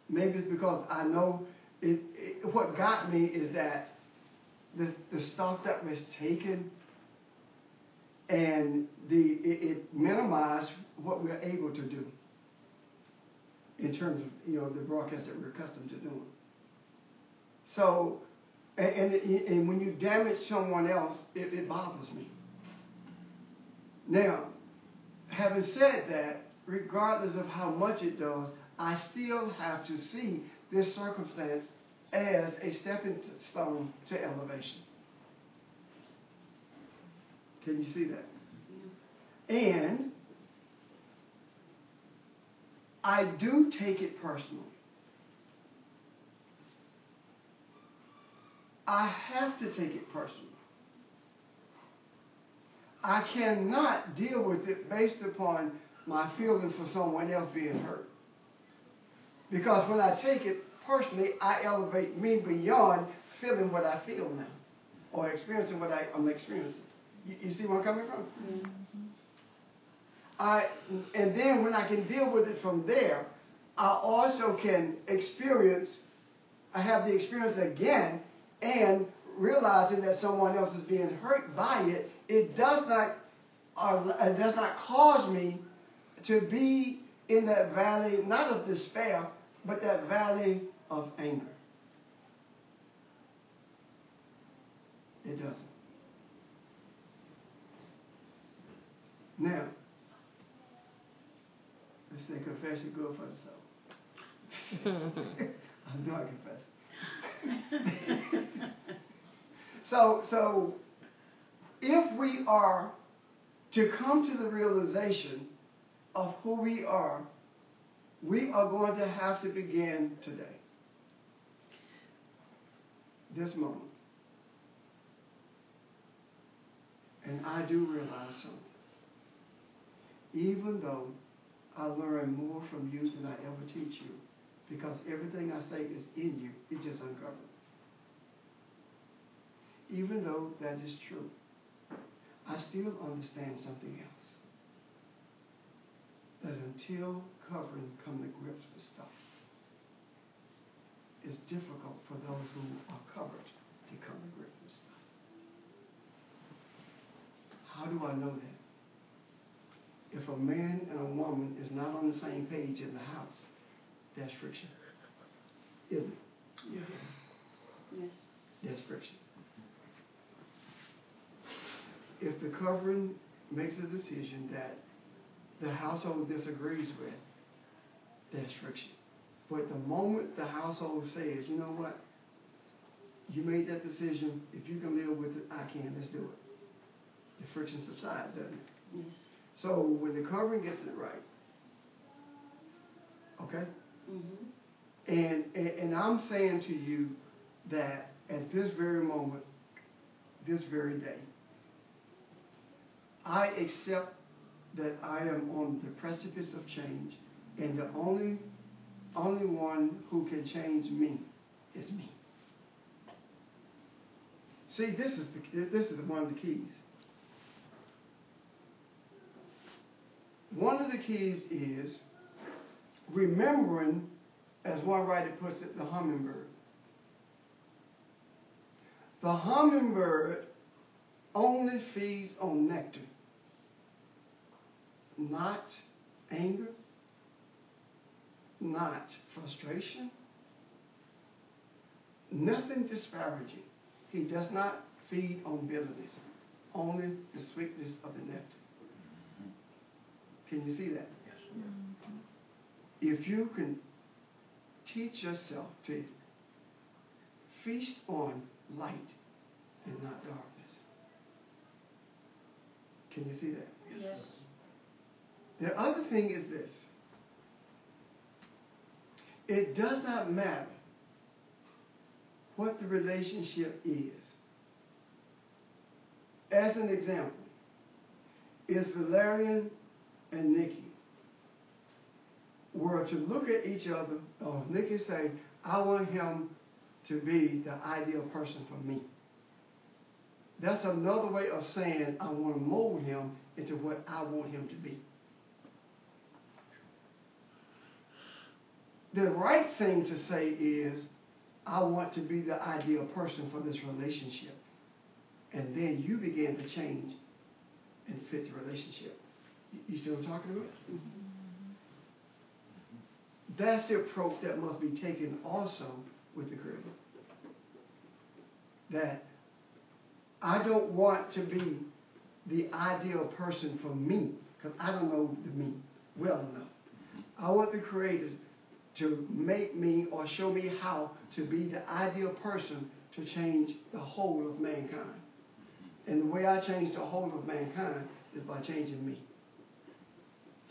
Maybe it's because I know what got me is that the stuff that was taken and it minimized what we're able to do in terms of the broadcast that we're accustomed to doing. So, and when you damage someone else, it bothers me. Now, having said that, regardless of how much it does, I still have to see this circumstance as a stepping stone to elevation. Can you see that? Yeah. And I do take it personally. I have to take it personally. I cannot deal with it based upon my feelings for someone else being hurt. Because when I take it personally, I elevate me beyond feeling what I feel now or experiencing what I'm experiencing. You see where I'm coming from? Mm-hmm. And then when I can deal with it from there, I also can I have the experience again, and realizing that someone else is being hurt by it, it does not cause me to be in that valley, not of despair, but that valley of anger. It doesn't. Now, let's say confession good for the soul. I'm not confessing. So if we are to come to the realization of who we are going to have to begin today. This moment. And I do realize something. Even though I learn more from you than I ever teach you, because everything I say is in you, it's just uncovered. Even though that is true, I still understand something else. That until covering come to grips with stuff, it's difficult for those who are covered to come to grips with stuff. How do I know that? If a man and a woman is not on the same page in the house, there's friction. Isn't it? Yeah. Yes. There's friction. If the covering makes a decision that the household disagrees with, there's friction. But the moment the household says, you know what, you made that decision, if you can live with it, I can, let's do it. The friction subsides, doesn't it? Yes. So when the covering gets it right, okay? Mm-hmm. And I'm saying to you that at this very moment, this very day, I accept that I am on the precipice of change, and the only one who can change me is me. See, this is one of the keys. One of the keys is remembering, as one writer puts it, the hummingbird. The hummingbird only feeds on nectar, not anger, not frustration, nothing disparaging. He does not feed on bitterness, only the sweetness of the nectar. Can you see that? Yes. Mm-hmm. If you can teach yourself to feast on light and not darkness. Can you see that? Yes. The other thing is this. It does not matter what the relationship is. As an example, is Valerian and Nikki were to look at each other, or Nikki say, I want him to be the ideal person for me. That's another way of saying I want to mold him into what I want him to be. The right thing to say is, I want to be the ideal person for this relationship. And then you begin to change and fit the relationship. You see what I'm talking about? That's the approach that must be taken also with the Creator. That I don't want to be the ideal person for me, because I don't know the me well enough. I want the Creator to make me or show me how to be the ideal person to change the whole of mankind. And the way I change the whole of mankind is by changing me.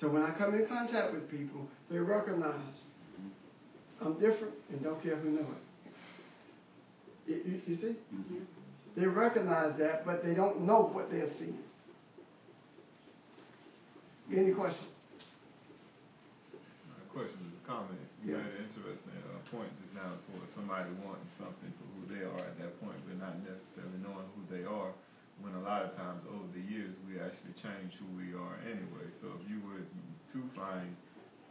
So when I come in contact with people, they recognize I'm different and don't care who knows it. You see? Mm-hmm. They recognize that, but they don't know what they're seeing. Any questions? Question is a comment. You had an interesting point just now towards somebody wanting something for who they are at that point, but not necessarily knowing who they are, when a lot of times over the years we actually change who we are anyway. So if you were to find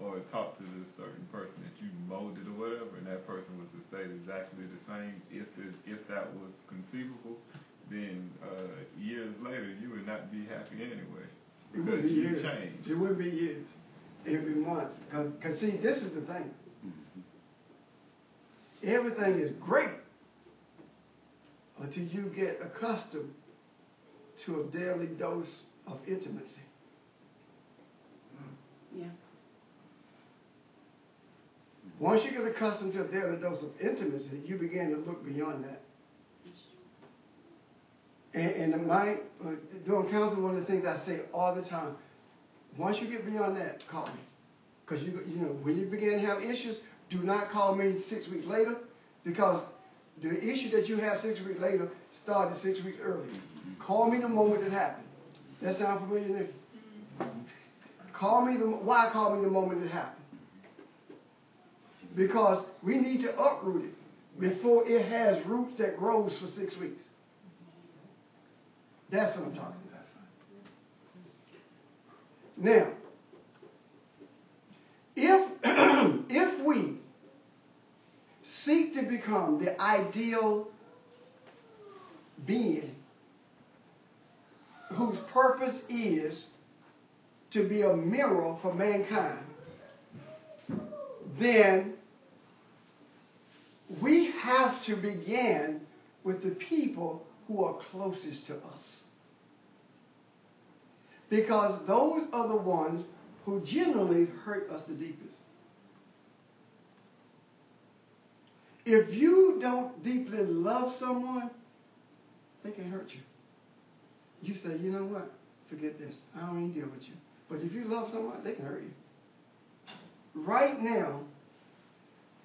or talk to this certain person that you molded or whatever, and that person was to stay exactly the same, if that was conceivable, then years later you would not be happy anyway, because you changed. It wouldn't be years. It would be months. Because see, this is the thing. Everything is great until you get accustomed to a daily dose of intimacy. Yeah. Once you get accustomed to a daily dose of intimacy, you begin to look beyond that. And in my doing counseling, one of the things I say all the time, once you get beyond that, call me. Because you know, when you begin to have issues, do not call me 6 weeks later, because the issue that you have 6 weeks later started 6 weeks earlier. Call me the moment it happened. That sound familiar, Nick? Why call me the moment it happened? Because we need to uproot it before it has roots that grows for 6 weeks. That's what I'm talking about. Now, if we seek to become the ideal being whose purpose is to be a mirror for mankind, then we have to begin with the people who are closest to us. Because those are the ones who generally hurt us the deepest. If you don't deeply love someone, they can hurt you. You say, you know what? Forget this. I don't even deal with you. But if you love someone, they can hurt you. Right now,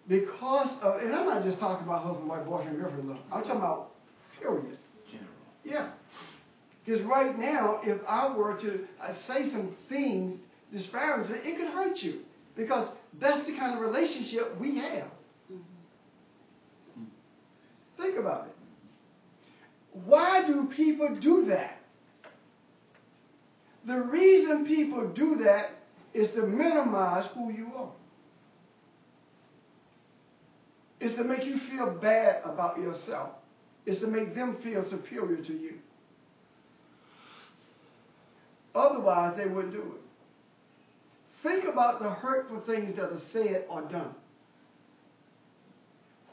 because of, and I'm not just talking about husband, wife, boyfriend, girlfriend love. I'm talking about period. General. Yeah. Because right now, if I were to say some things disparaging, it could hurt you. Because that's the kind of relationship we have. Think about it. Why do people do that? The reason people do that is to minimize who you are. It's to make you feel bad about yourself. It's to make them feel superior to you. Otherwise, they wouldn't do it. Think about the hurtful things that are said or done.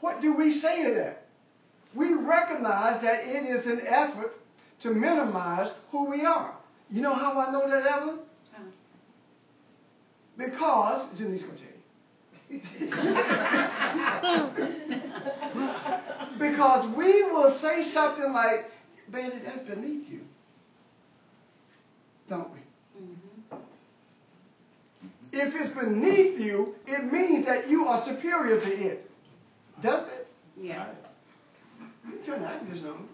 What do we say to that? We recognize that it is an effort to minimize who we are. You know how I know that, Evelyn? Because, Janice going to tell you. Because we will say something like, baby, that's beneath you. Don't we? Mm-hmm. If it's beneath you, it means that you are superior to it. Does it? Yeah. You can turn the air conditioner on.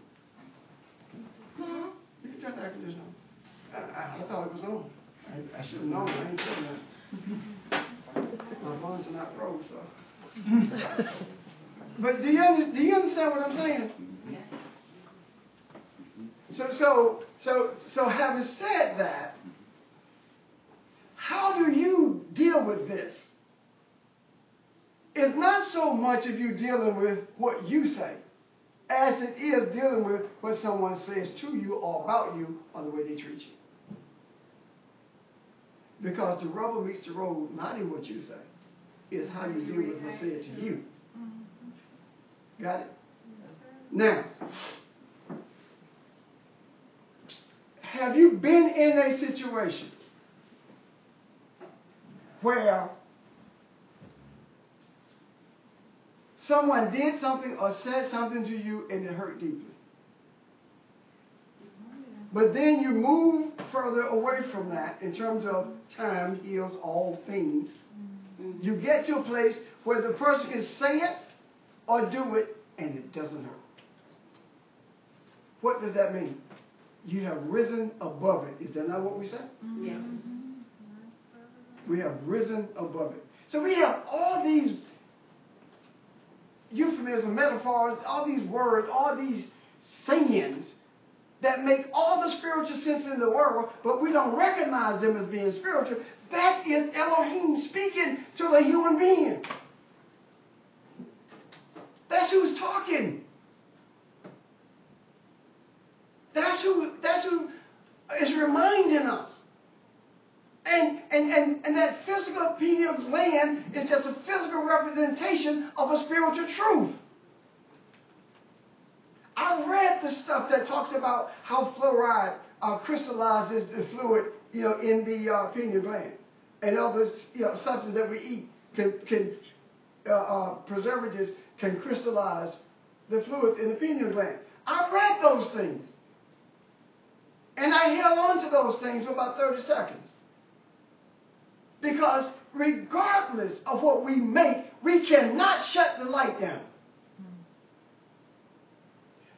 You can turn the air conditioner on. I thought it was on. I should have known. I ain't doing that. My buns are not froze, so. But do you understand what I'm saying? Yeah. So having said that, how do you deal with this? It's not so much if you're dealing with what you say, as it is dealing with what someone says to you or about you or the way they treat you. Because the rubber meets the road, not in what you say, is how you deal with what's said to you. Got it? Now, have you been in a situation where someone did something or said something to you and it hurt deeply? But then you move further away from that in terms of time heals all things. You get to a place where the person can say it or do it and it doesn't hurt. What does that mean? You have risen above it. Is that not what we say? Yes. We have risen above it. So we have all these euphemisms, metaphors, all these words, all these sayings that make all the spiritual sense in the world, but we don't recognize them as being spiritual. That is Elohim speaking to the human being. That's who's talking. That's who is reminding us. And that physical pineal gland is just a physical representation of a spiritual truth. I read the stuff that talks about how fluoride crystallizes the fluid, in the pineal gland, and other substances that we eat can preservatives can crystallize the fluids in the pineal gland. I read those things, and I held on to those things for about 30 seconds. Because regardless of what we make, we cannot shut the light down.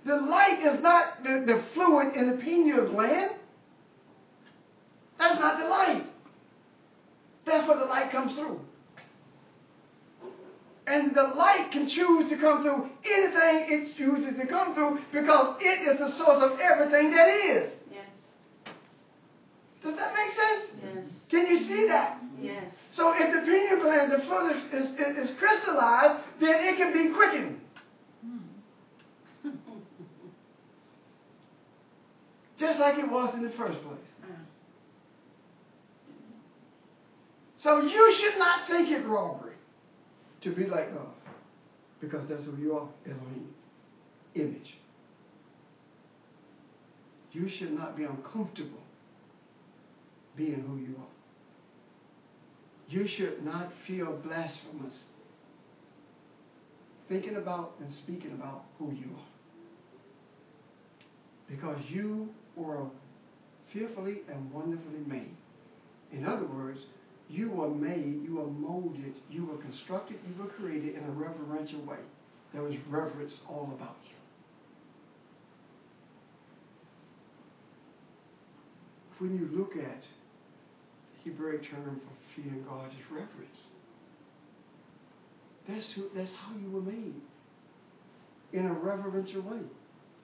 The light is not the fluid in the pineal gland. That's not the light. That's where the light comes through. And the light can choose to come through anything it chooses to come through because it is the source of everything that is. Yes. Does that make sense? Yes. Can you see that? Yes. So if the pineal gland, the fluid is crystallized, then it can be quickened. Just like it was in the first place. So you should not think it robbery to be like God. Because that's who you are, Elohim. Image. You should not be uncomfortable being who you are. You should not feel blasphemous thinking about and speaking about who you are. Because you were fearfully and wonderfully made. In other words, you were made, you were molded, you were constructed, you were created in a reverential way. There was reverence all about you. When you look at the Hebrew term for fearing God is reverence. That's how you were made. In a reverential way.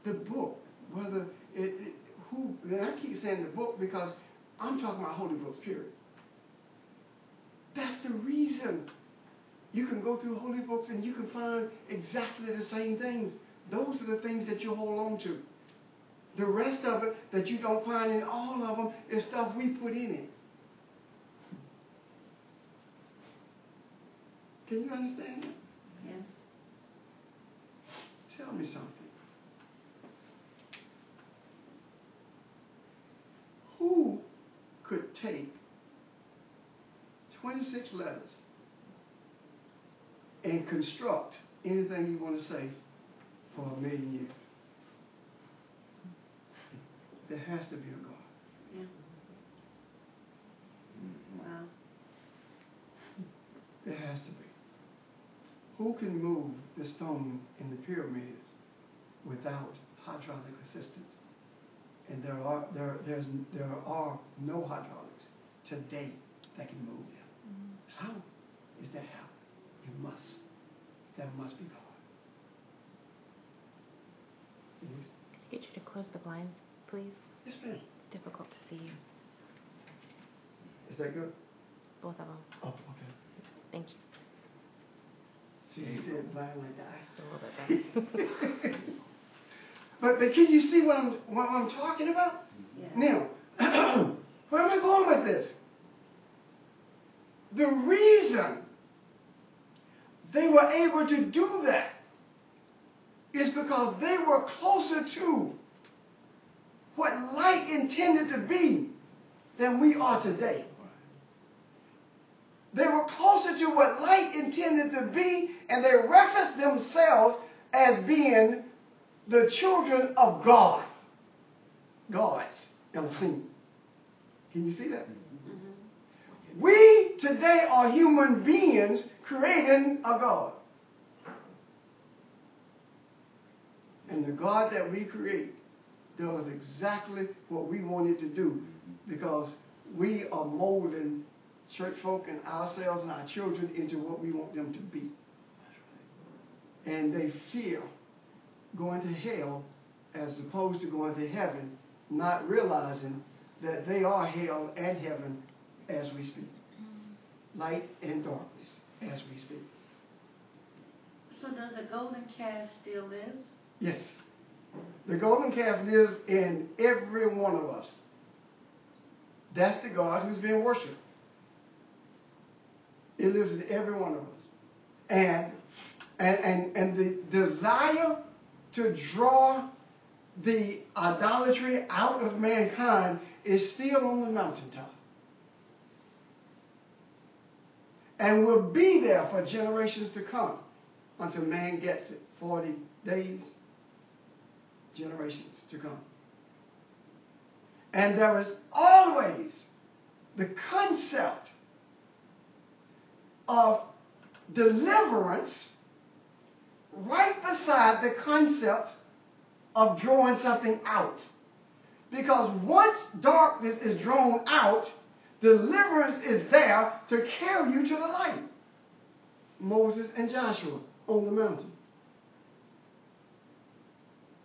The book, whether and I keep saying the book because I'm talking about holy books, period. That's the reason you can go through holy books and you can find exactly the same things. Those are the things that you hold on to. The rest of it that you don't find in all of them is stuff we put in it. Can you understand that? Yes. Tell me something. Who could take 26 letters and construct anything you want to say for 1,000,000 years? There has to be a God. Yeah. Wow. There has to be. Who can move the stones in the pyramids without hydraulic assistance? And there are no hydraulics today that can move them. How is that happening? You must. That must be God. Get you to close the blinds, please. Yes, ma'am. It's difficult to see you. Is that good? Both of them. Oh, okay. Thank you. See, you said blind like that. It's a little bit better. But can you see what I'm talking about? Yeah. Now, where am I going with this? The reason they were able to do that is because they were closer to what light intended to be than we are today. They were closer to what light intended to be, and they referenced themselves as being the children of God. Gods, Elohim. Can you see that? Mm-hmm. We today are human beings creating a God. And the God that we create does exactly what we want it to do, because we are molding church folk and ourselves and our children into what we want them to be. And they fear going to hell as opposed to going to heaven, not realizing that they are hell and heaven as we speak. Light and darkness as we speak. So does the golden calf still lives? Yes. The golden calf lives in every one of us. That's the God who's being worshipped. It lives in every one of us. And the desire to draw the idolatry out of mankind is still on the mountaintop. And will be there for generations to come until man gets it. 40 days, generations to come. And there is always the concept of deliverance right beside the concept of drawing something out. Because once darkness is drawn out, deliverance is there to carry you to the light. Moses and Joshua on the mountain.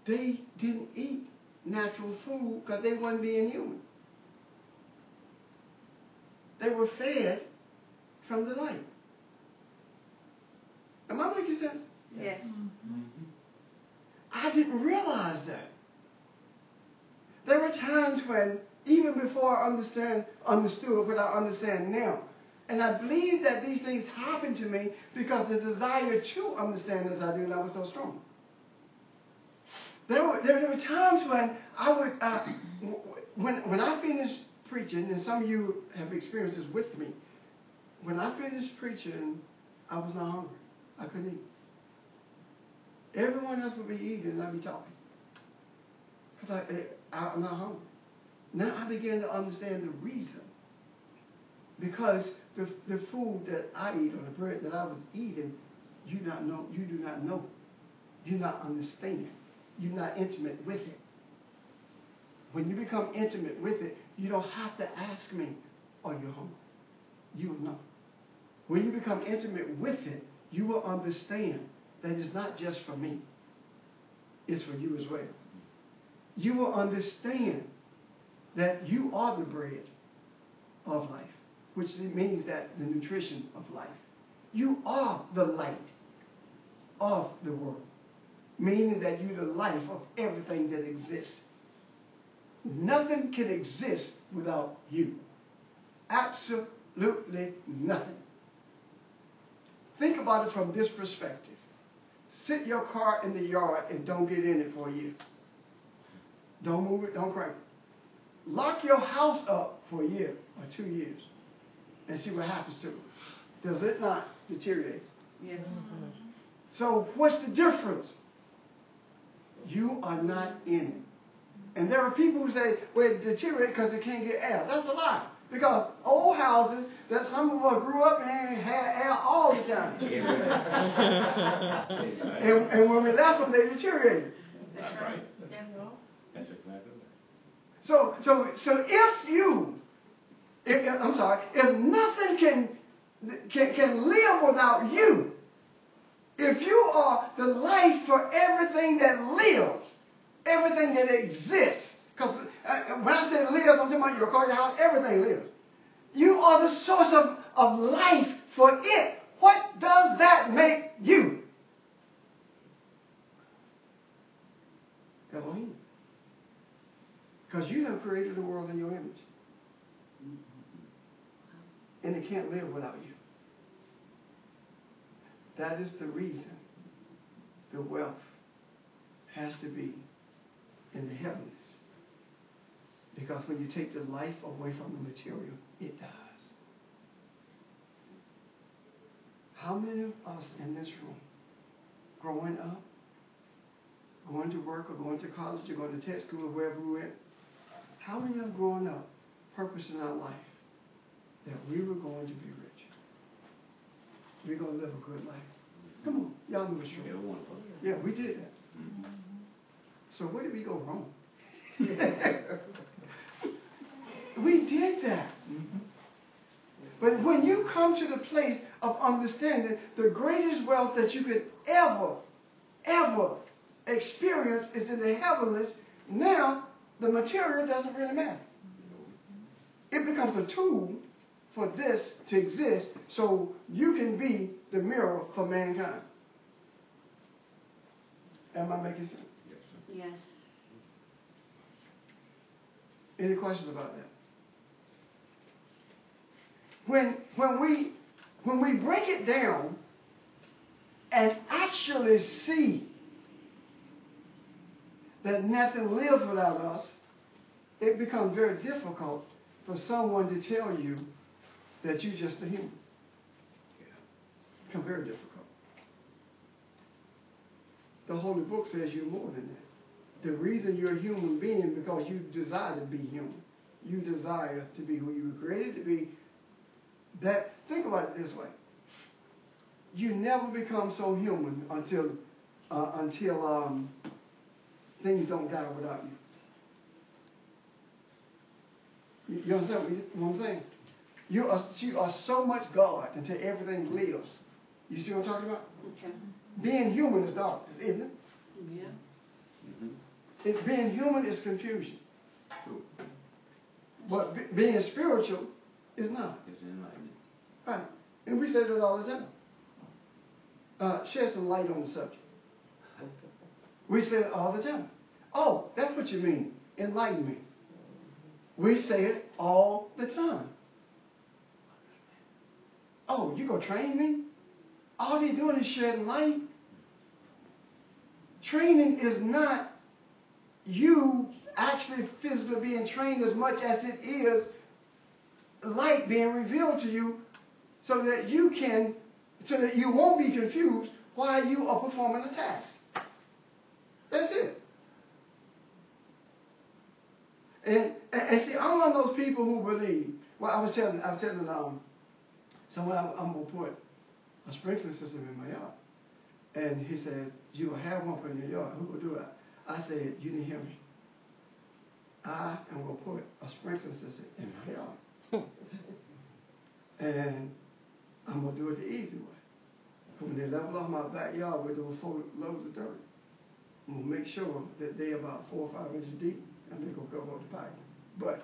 They didn't eat natural food because they weren't being human. They were fed from the light. Am I making sense? Yes. Mm-hmm. I didn't realize that. There were times when, even before I understood what I understand now, and I believe that these things happened to me because the desire to understand as I do, I was so strong. There were times when I would, when I finished preaching, and some of you have experienced this with me, when I finished preaching, I was not hungry. I couldn't eat. Everyone else would be eating and I'd be talking. Because I'm not hungry. Now I began to understand the reason. Because the food that I eat, or the bread that I was eating, you do not know. You not understand. You're not intimate with it. When you become intimate with it, you don't have to ask me, are you hungry? You will know. When you become intimate with it, you will understand that it's not just for me. It's for you as well. You will understand that you are the bread of life, which means that the nutrition of life. You are the light of the world, meaning that you're the life of everything that exists. Nothing can exist without you. Absolutely nothing. Think about it from this perspective. Sit your car in the yard and don't get in it for a year. Don't move it, don't crank it. Lock your house up for a year or 2 years and see what happens to it. Does it not deteriorate? Yes. So what's the difference? You are not in it. And there are people who say, well, it deteriorates because it can't get air. That's a lie. Because old houses that some of us grew up in had air all the time. and when we left them, they deteriorated. That's right. That's exactly right. So if nothing can live without you, if you are the life for everything that lives, everything that exists, Because when I say lives, I'm talking about your car, your house, everything lives. You are the source of life for it. What does that make you? Elohim. Because you have created the world in your image. And it can't live without you. That is the reason the wealth has to be in the heavens. Because when you take the life away from the material, it dies. How many of us in this room, growing up, going to work or going to college or going to tech school or wherever we went, how many of us growing up purpose in our life that we were going to be rich? We're going to live a good life. Come on, y'all know it's true. Yeah, we did that. So where did we go wrong? We did that. But when you come to the place of understanding the greatest wealth that you could ever experience is in the heavens, now the material doesn't really matter. It becomes a tool for this to exist so you can be the mirror for mankind. Am I making sense? Yes. Any questions about that? When we break it down and actually see that nothing lives without us, it becomes very difficult for someone to tell you that you're just a human. It becomes very difficult. The Holy Book says you're more than that. The reason you're a human being is because you desire to be human. You desire to be who you were created to be. That, think about it this way. You never become so human until things don't die without you. You understand what I'm saying? You are so much God until everything lives. You see what I'm talking about? Okay. Being human is darkness, isn't it? Yeah. Being human is confusion. But being spiritual is not. It's enlightenment. Right. And we say that all the time. Shed some light on the subject. We say it all the time. Oh, that's what you mean. Enlighten me. We say it all the time. Oh, you gonna train me? All they're doing is shedding light. Training is not you actually physically being trained as much as it is light being revealed to you so that you won't be confused while you are performing a task. That's it. And see, I'm one of those people who believe. Well, I was telling someone I'm gonna put a sprinkler system in my yard, and he says you will have one put in your yard. Who will do it? I said you didn't hear me. I am gonna put a sprinkler system in my yard, and I'm gonna do it the easy way. When they level off my backyard with those 4 loads of dirt, I'm gonna make sure that they're about 4 or 5 inches deep, and they're gonna cover up the pipe. But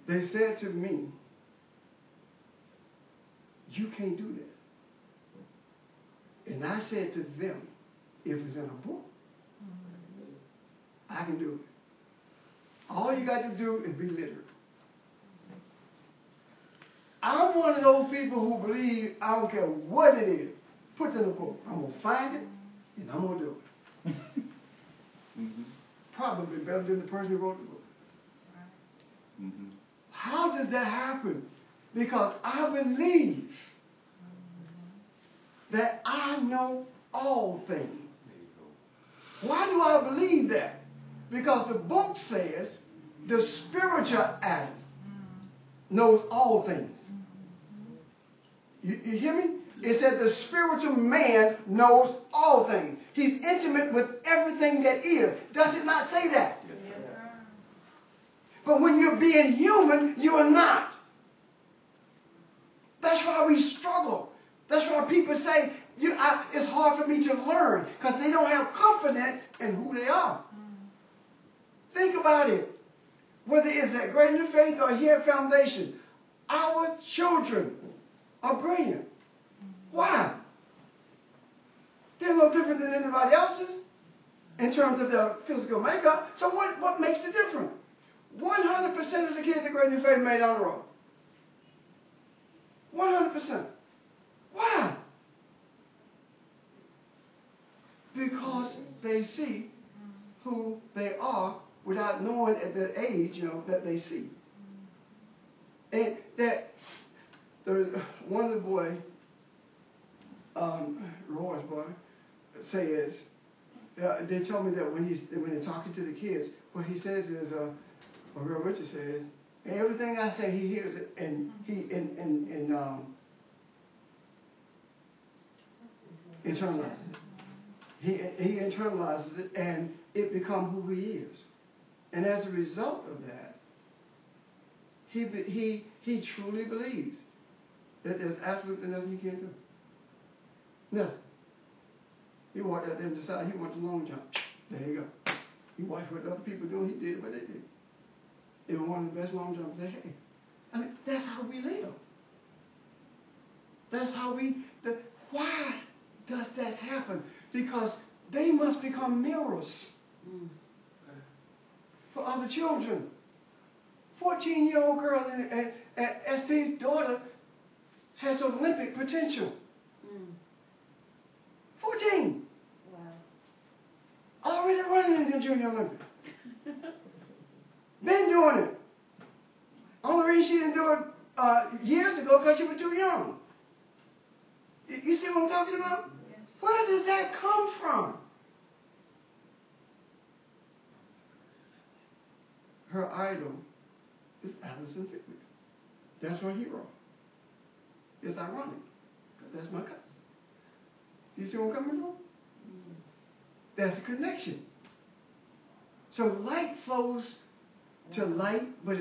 they said to me, you can't do that. And I said to them, if it's in a book, I can do it. All you got to do is be literate. I'm one of those people who believe I don't care what it is. Put it in a book. I'm going to find it, and I'm going to do it. Probably better than the person who wrote the book. How does that happen? Because I believe that I know all things. Why do I believe that? Because the book says the spiritual Adam knows all things. You hear me? It said the spiritual man knows all things. He's intimate with everything that is. Does it not say that? Yes, sir. But when you're being human, you are not. That's why we struggle. That's why people say, it's hard for me to learn, because they don't have confidence in who they are. Think about it. Whether it's at Great New Faith or here at Foundation, our children are brilliant. Why? They're no different than anybody else's in terms of their physical makeup. So what makes the difference? 100% of the kids at Great New Faith made honor roll. 100%. Why? Because they see who they are without knowing at their age, that they see. And that one of the boys, Roy's boy, says, they tell me that when they're talking to the kids, what he says is, what Real Richard says, everything I say he hears it, and he internalizes it. He internalizes it, and it becomes who he is. And as a result of that, he truly believes that there's absolutely nothing he can't do. Nothing. He walked out there and decided he wanted the long jump. There you go. He watched what other people doing. He did what they did. It was one of the best long jumps they had. I mean, that's how we live. That's how why does that happen? Because they must become mirrors for other children. 14-year-old girl and ST's daughter has Olympic potential. 14. Wow. Already running in the Junior Olympics. Been doing it. Only reason she didn't do it years ago because she was too young. You see what I'm talking about? Yes. Where does that come from? Her idol is Allison Pickwick. That's her hero. It's ironic, because that's my cousin. You see where I'm coming from? That's a connection. So light flows to light, but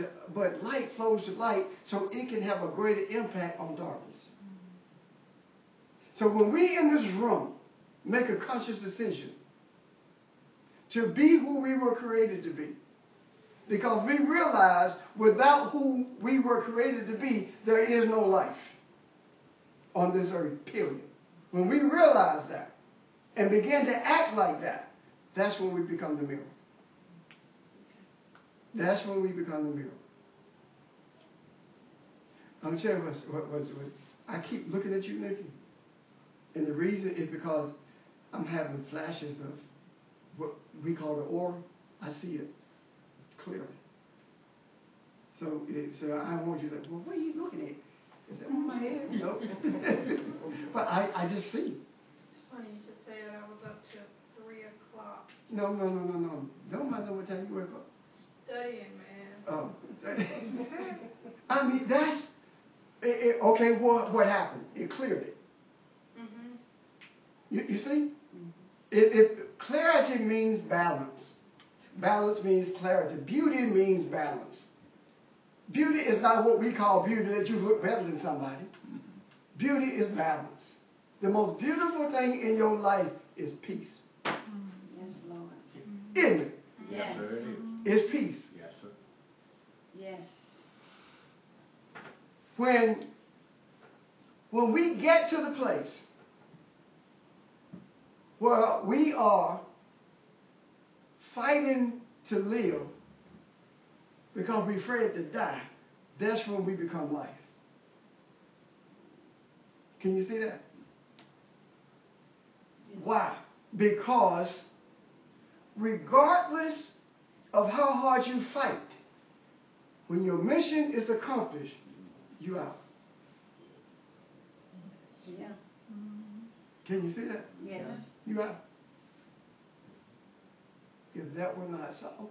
light flows to light so it can have a greater impact on darkness. So when we in this room make a conscious decision to be who we were created to be, because we realize without who we were created to be, there is no life on this earth, period. When we realize that and begin to act like that, that's when we become the mirror. That's when we become the mirror. I'm going to tell you what I keep looking at you, Nikki. And the reason is because I'm having flashes of what we call the aura. I see it clearly. So I don't want you to say, well, what are you looking at? Is that on my head? No. But I just see. It's funny you should say that. I was up till 3 o'clock No. Don't mind know what time you wake up. studying, man. Oh. I mean, that's, okay, what happened? It cleared it. You see? Clarity means balance. Balance means clarity. Beauty means balance. Beauty is not what we call beauty, that you look better than somebody. Beauty is balance. The most beautiful thing in your life is peace. Yes, Lord. Isn't it? Yes. Sir, it is. It's peace. Yes, sir. Yes. When we get to the place where we are fighting to live because we're afraid to die, that's when we become life. Can you see that? Yes. Why? Because regardless of how hard you fight, when your mission is accomplished, you're out. Yeah. Can you see that? Yes. You're out. If that were not so,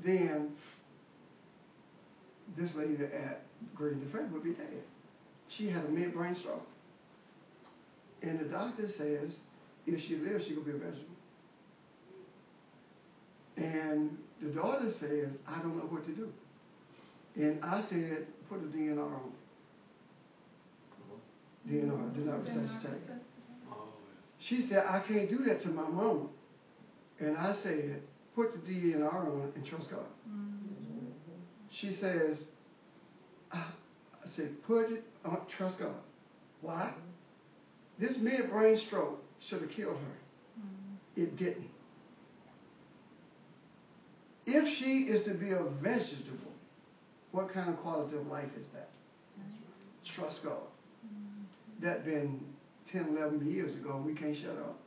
then this lady at Great New Faith would be dead. She had a midbrain stroke. And the doctor says if she lives, she will be a vegetable. And the daughter says, I don't know what to do. And I said, put a DNR on it. DNR, do not resuscitate. Oh, She said, I can't do that to my mama. And I said, put the DNR on and trust God. She says, I said, put it on, trust God. Why? This mid-brain stroke should have killed her. It didn't. If she is to be a vegetable, what kind of quality of life is that? Trust God. That been 10, 11 years ago, and we can't shut up.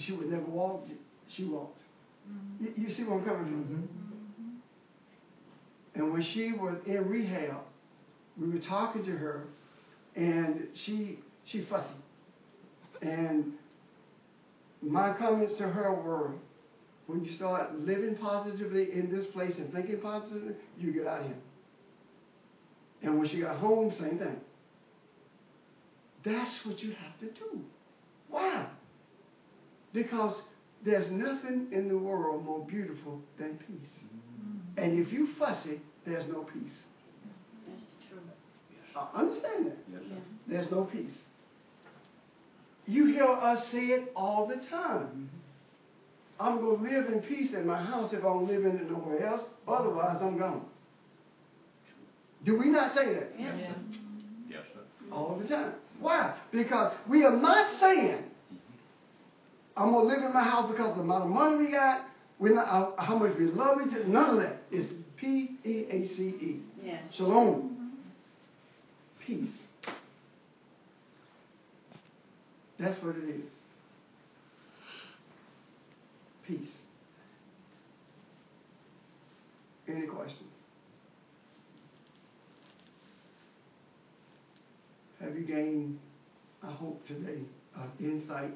She would never walk. She walked. You see where I'm coming from? And when she was in rehab, we were talking to her, and she fussy. And my comments to her were, when you start living positively in this place and thinking positively, you get out of here. And when she got home, same thing. That's what you have to do. Why? Because there's nothing in the world more beautiful than peace. And if you fussy, there's no peace. That's true. Understand that? Yes, sir. There's no peace. You hear us say it all the time. I'm going to live in peace in my house if I don't live in it nowhere else. Otherwise, I'm gone. Do we not say that? Yeah. Yes, sir. All the time. Why? Because we are not saying, I'm going to live in my house because of the amount of money we got, we're not, how much we love each other. None of that. It's P-E-A-C-E. Yes. Shalom. Peace. That's what it is. Peace. Any questions? Have you gained, I hope today, insight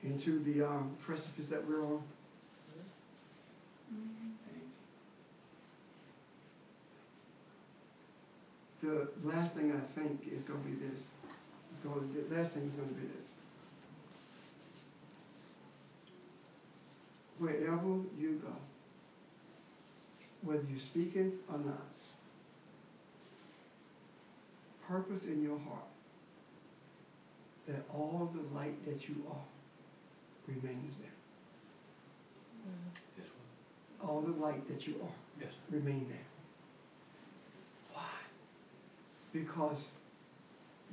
into the precipice that we're on? The last thing I think is going to be this. The last thing is going to be this. Wherever you go, whether you're speaking or not, purpose in your heart that all the light that you are remains there. Yes, sir. All the light that you are Yes, remain there. Why? Because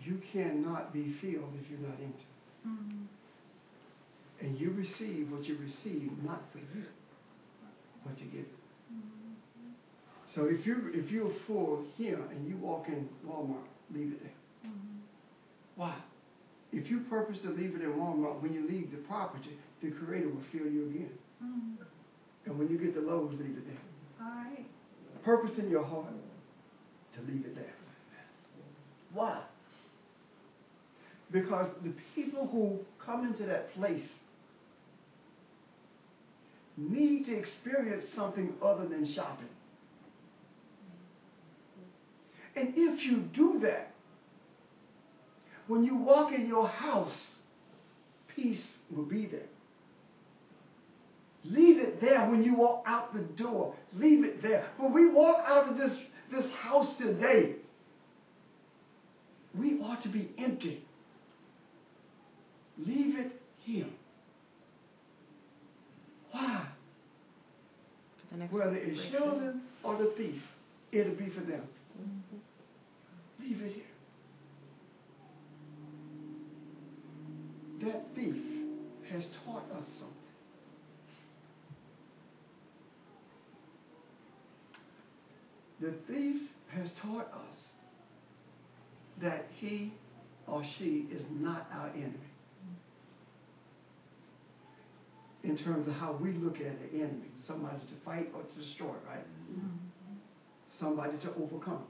you cannot be filled if you're not empty. And you receive what you receive not for you, but to give it. So if you're full here and you walk in Walmart, leave it there. Why? If you purpose to leave it in Walmart, when you leave the property, the Creator will fill you again. And when you get the Lowe's, leave it there. All right. Purpose in your heart to leave it there. Why? Because the people who come into that place need to experience something other than shopping. And if you do that, when you walk in your house, peace will be there. Leave it there when you walk out the door. Leave it there. When we walk out of this house today, we ought to be empty. Leave it here. Why? For the next Whether it's generation. children or the thief, it'll be for them. Leave it here. That thief has taught us something. The thief has taught us that he or she is not our enemy. In terms of how we look at an enemy, somebody to fight or to destroy, right? Somebody to overcome.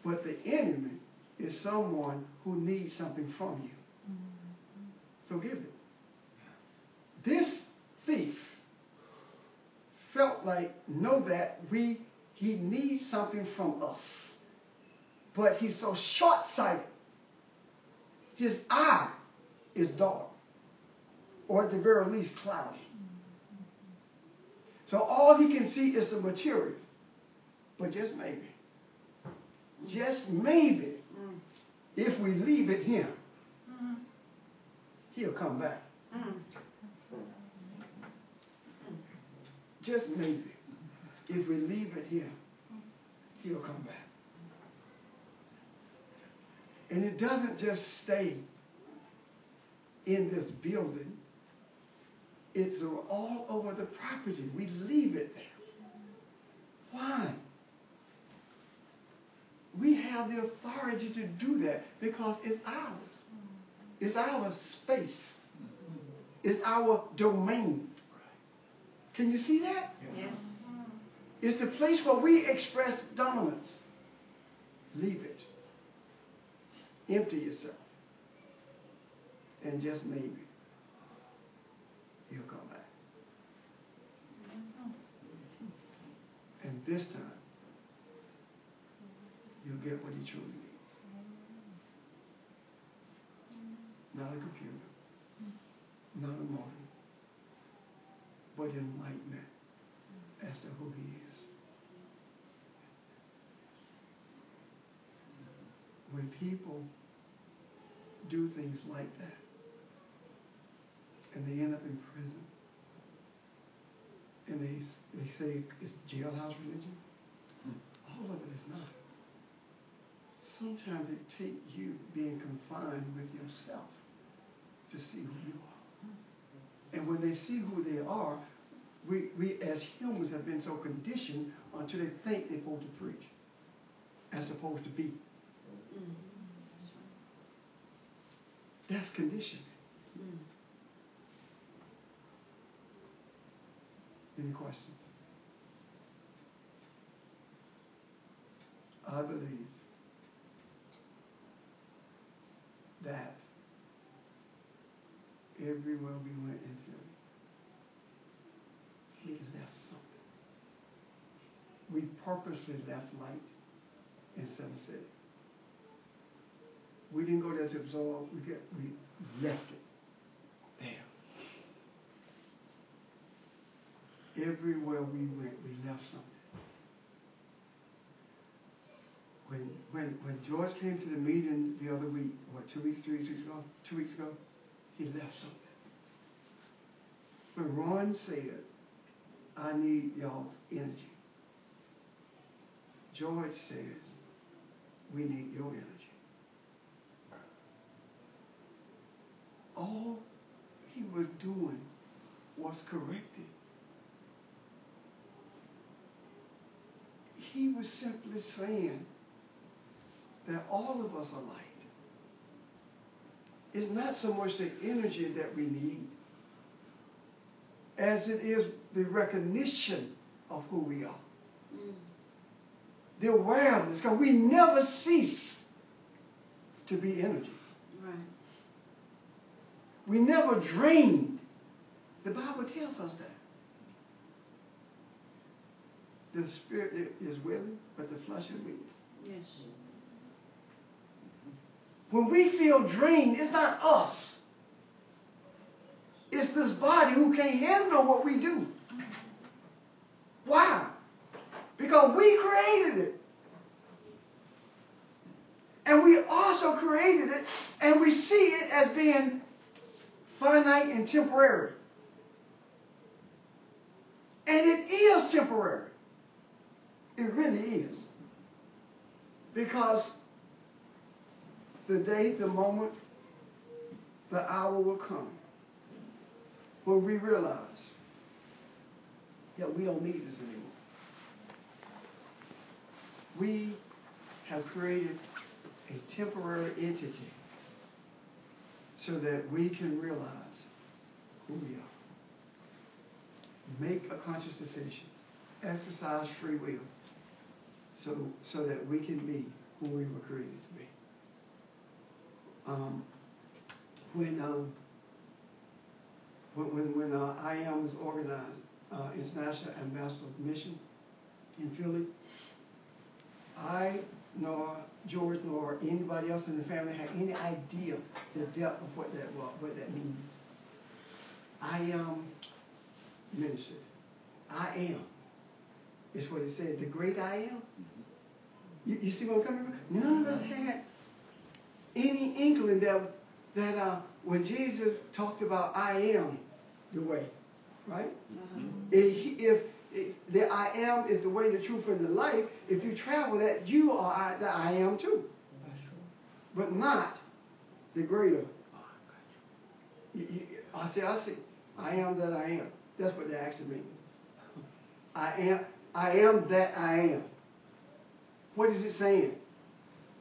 But the enemy is someone who needs something from you. So give it. This thief felt like, know that he needs something from us. But he's so short-sighted. His eye is dark. Or at the very least cloudy. So all he can see is the material. But just maybe, if we leave it here, he'll come back. Mm. Just maybe. If we leave it here, he'll come back. And it doesn't just stay in this building. It's all over the property. We leave it there. Why? We have the authority to do that because it's ours. It's our space. It's our domain. Can you see that? Yes. It's the place where we express dominance. Leave it. Empty yourself. And just maybe, he'll come back. And this time, you'll get what he truly needs. Not a computer, not a modem, but enlightenment as to who he is. When people do things like that, and they end up in prison, and they say it's jailhouse religion, all of it is not. Sometimes it takes you being confined with yourself to see who you are. And when they see who they are, we as humans have been so conditioned until they think they're supposed to preach as opposed to be. That's conditioning. Any questions? I believe that everywhere we went in Philly, we left something. We purposely left light in Center City. We didn't go there to absorb, we left it there. Everywhere we went, we left something. When George came to the meeting the other week, 2 weeks ago, he left something. When Ron said, I need y'all's energy, George says, we need your energy. All he was doing was correcting. He was simply saying that all of us are light. It's not so much the energy that we need as it is the recognition of who we are. The awareness, because we never cease to be energy. Right. We never drained. The Bible tells us that. The spirit is willing, but the flesh is weak. Yes. When we feel drained, it's not us. It's this body who can't handle what we do. Why? Because we created it. And we also created it, and we see it as being finite and temporary. And it is temporary. It really is. Because the day, the moment, the hour will come when we realize that we don't need this anymore. We have created a temporary entity so that we can realize who we are. Make a conscious decision. Exercise free will so that we can be who we were created to be. When I Am was organized, International Ambassador Mission in Philly, I nor George nor anybody else in the family had any idea the depth of what that was, what that means. I am ministry. I am. It's what it said. The great I am. You see where I'm coming from? None of us had any inkling that when Jesus talked about I am the way, right? Mhm. If the I am is the way, the truth, and the life, if you travel that, you are the I am too. But not the greater. I see. I am that I am. That's what they actually mean. I am that I am. What is it saying?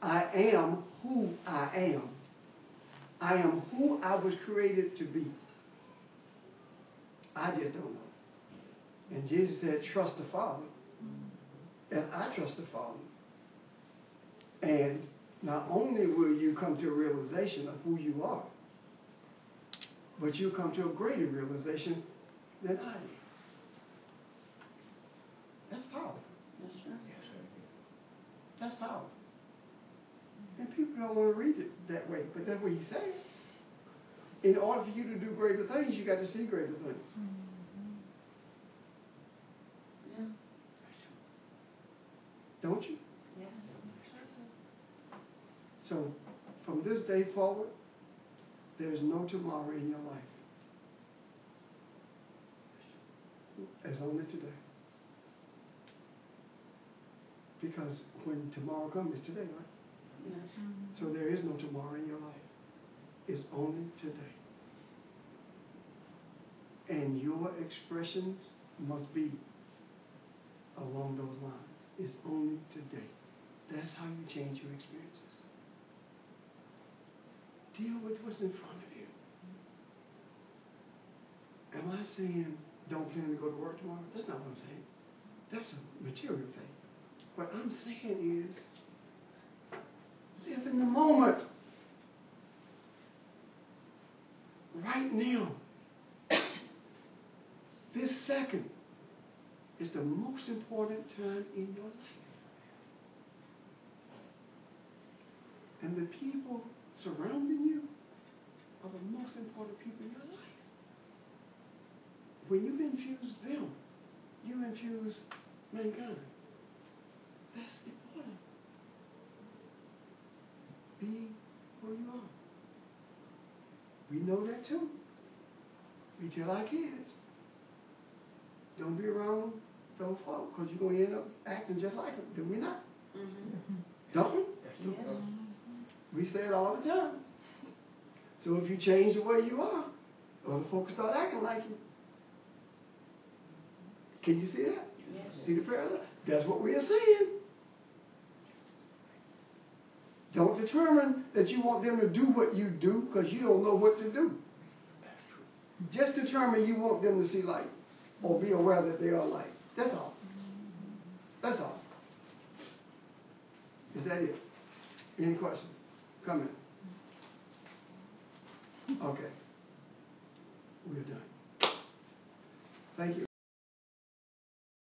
I am who I am. I am who I was created to be. I just don't know. And Jesus said, trust the Father. And I trust the Father. And not only will you come to a realization of who you are, but you'll come to a greater realization than I am. That's powerful. Yes, sir. That's powerful. And people don't want to read it that way, but that's what he's saying. In order for you to do greater things, you got to see greater things. Yeah. Don't you? Yeah. So, from this day forward, there is no tomorrow in your life. There's only today. Because when tomorrow comes, it's today, right? Yes. So there is no tomorrow in your life. It's only today. And your expressions must be along those lines. It's only today. That's how you change your experiences. Deal with what's in front of you. Am I saying don't plan to go to work tomorrow? That's not what I'm saying. That's a material thing. What I'm saying is live in the moment. Right now. This second is the most important time in your life. And the people surrounding you are the most important people in your life. When you infuse them, you infuse mankind. That's important. Be who you are. We know that too. We tell our kids, don't be around those folk because you're going to end up acting just like them. Do we not? Mm-hmm. Don't we? Yes. We say it all the time. So if you change the way you are, other folks start acting like you. Can you see that? Yes. See the parallel? That's what we are saying. Don't determine that you want them to do what you do because you don't know what to do. Just determine you want them to see light or be aware that they are light. That's all. That's all. Is that it? Any questions? Comment? Okay. We're done. Thank you.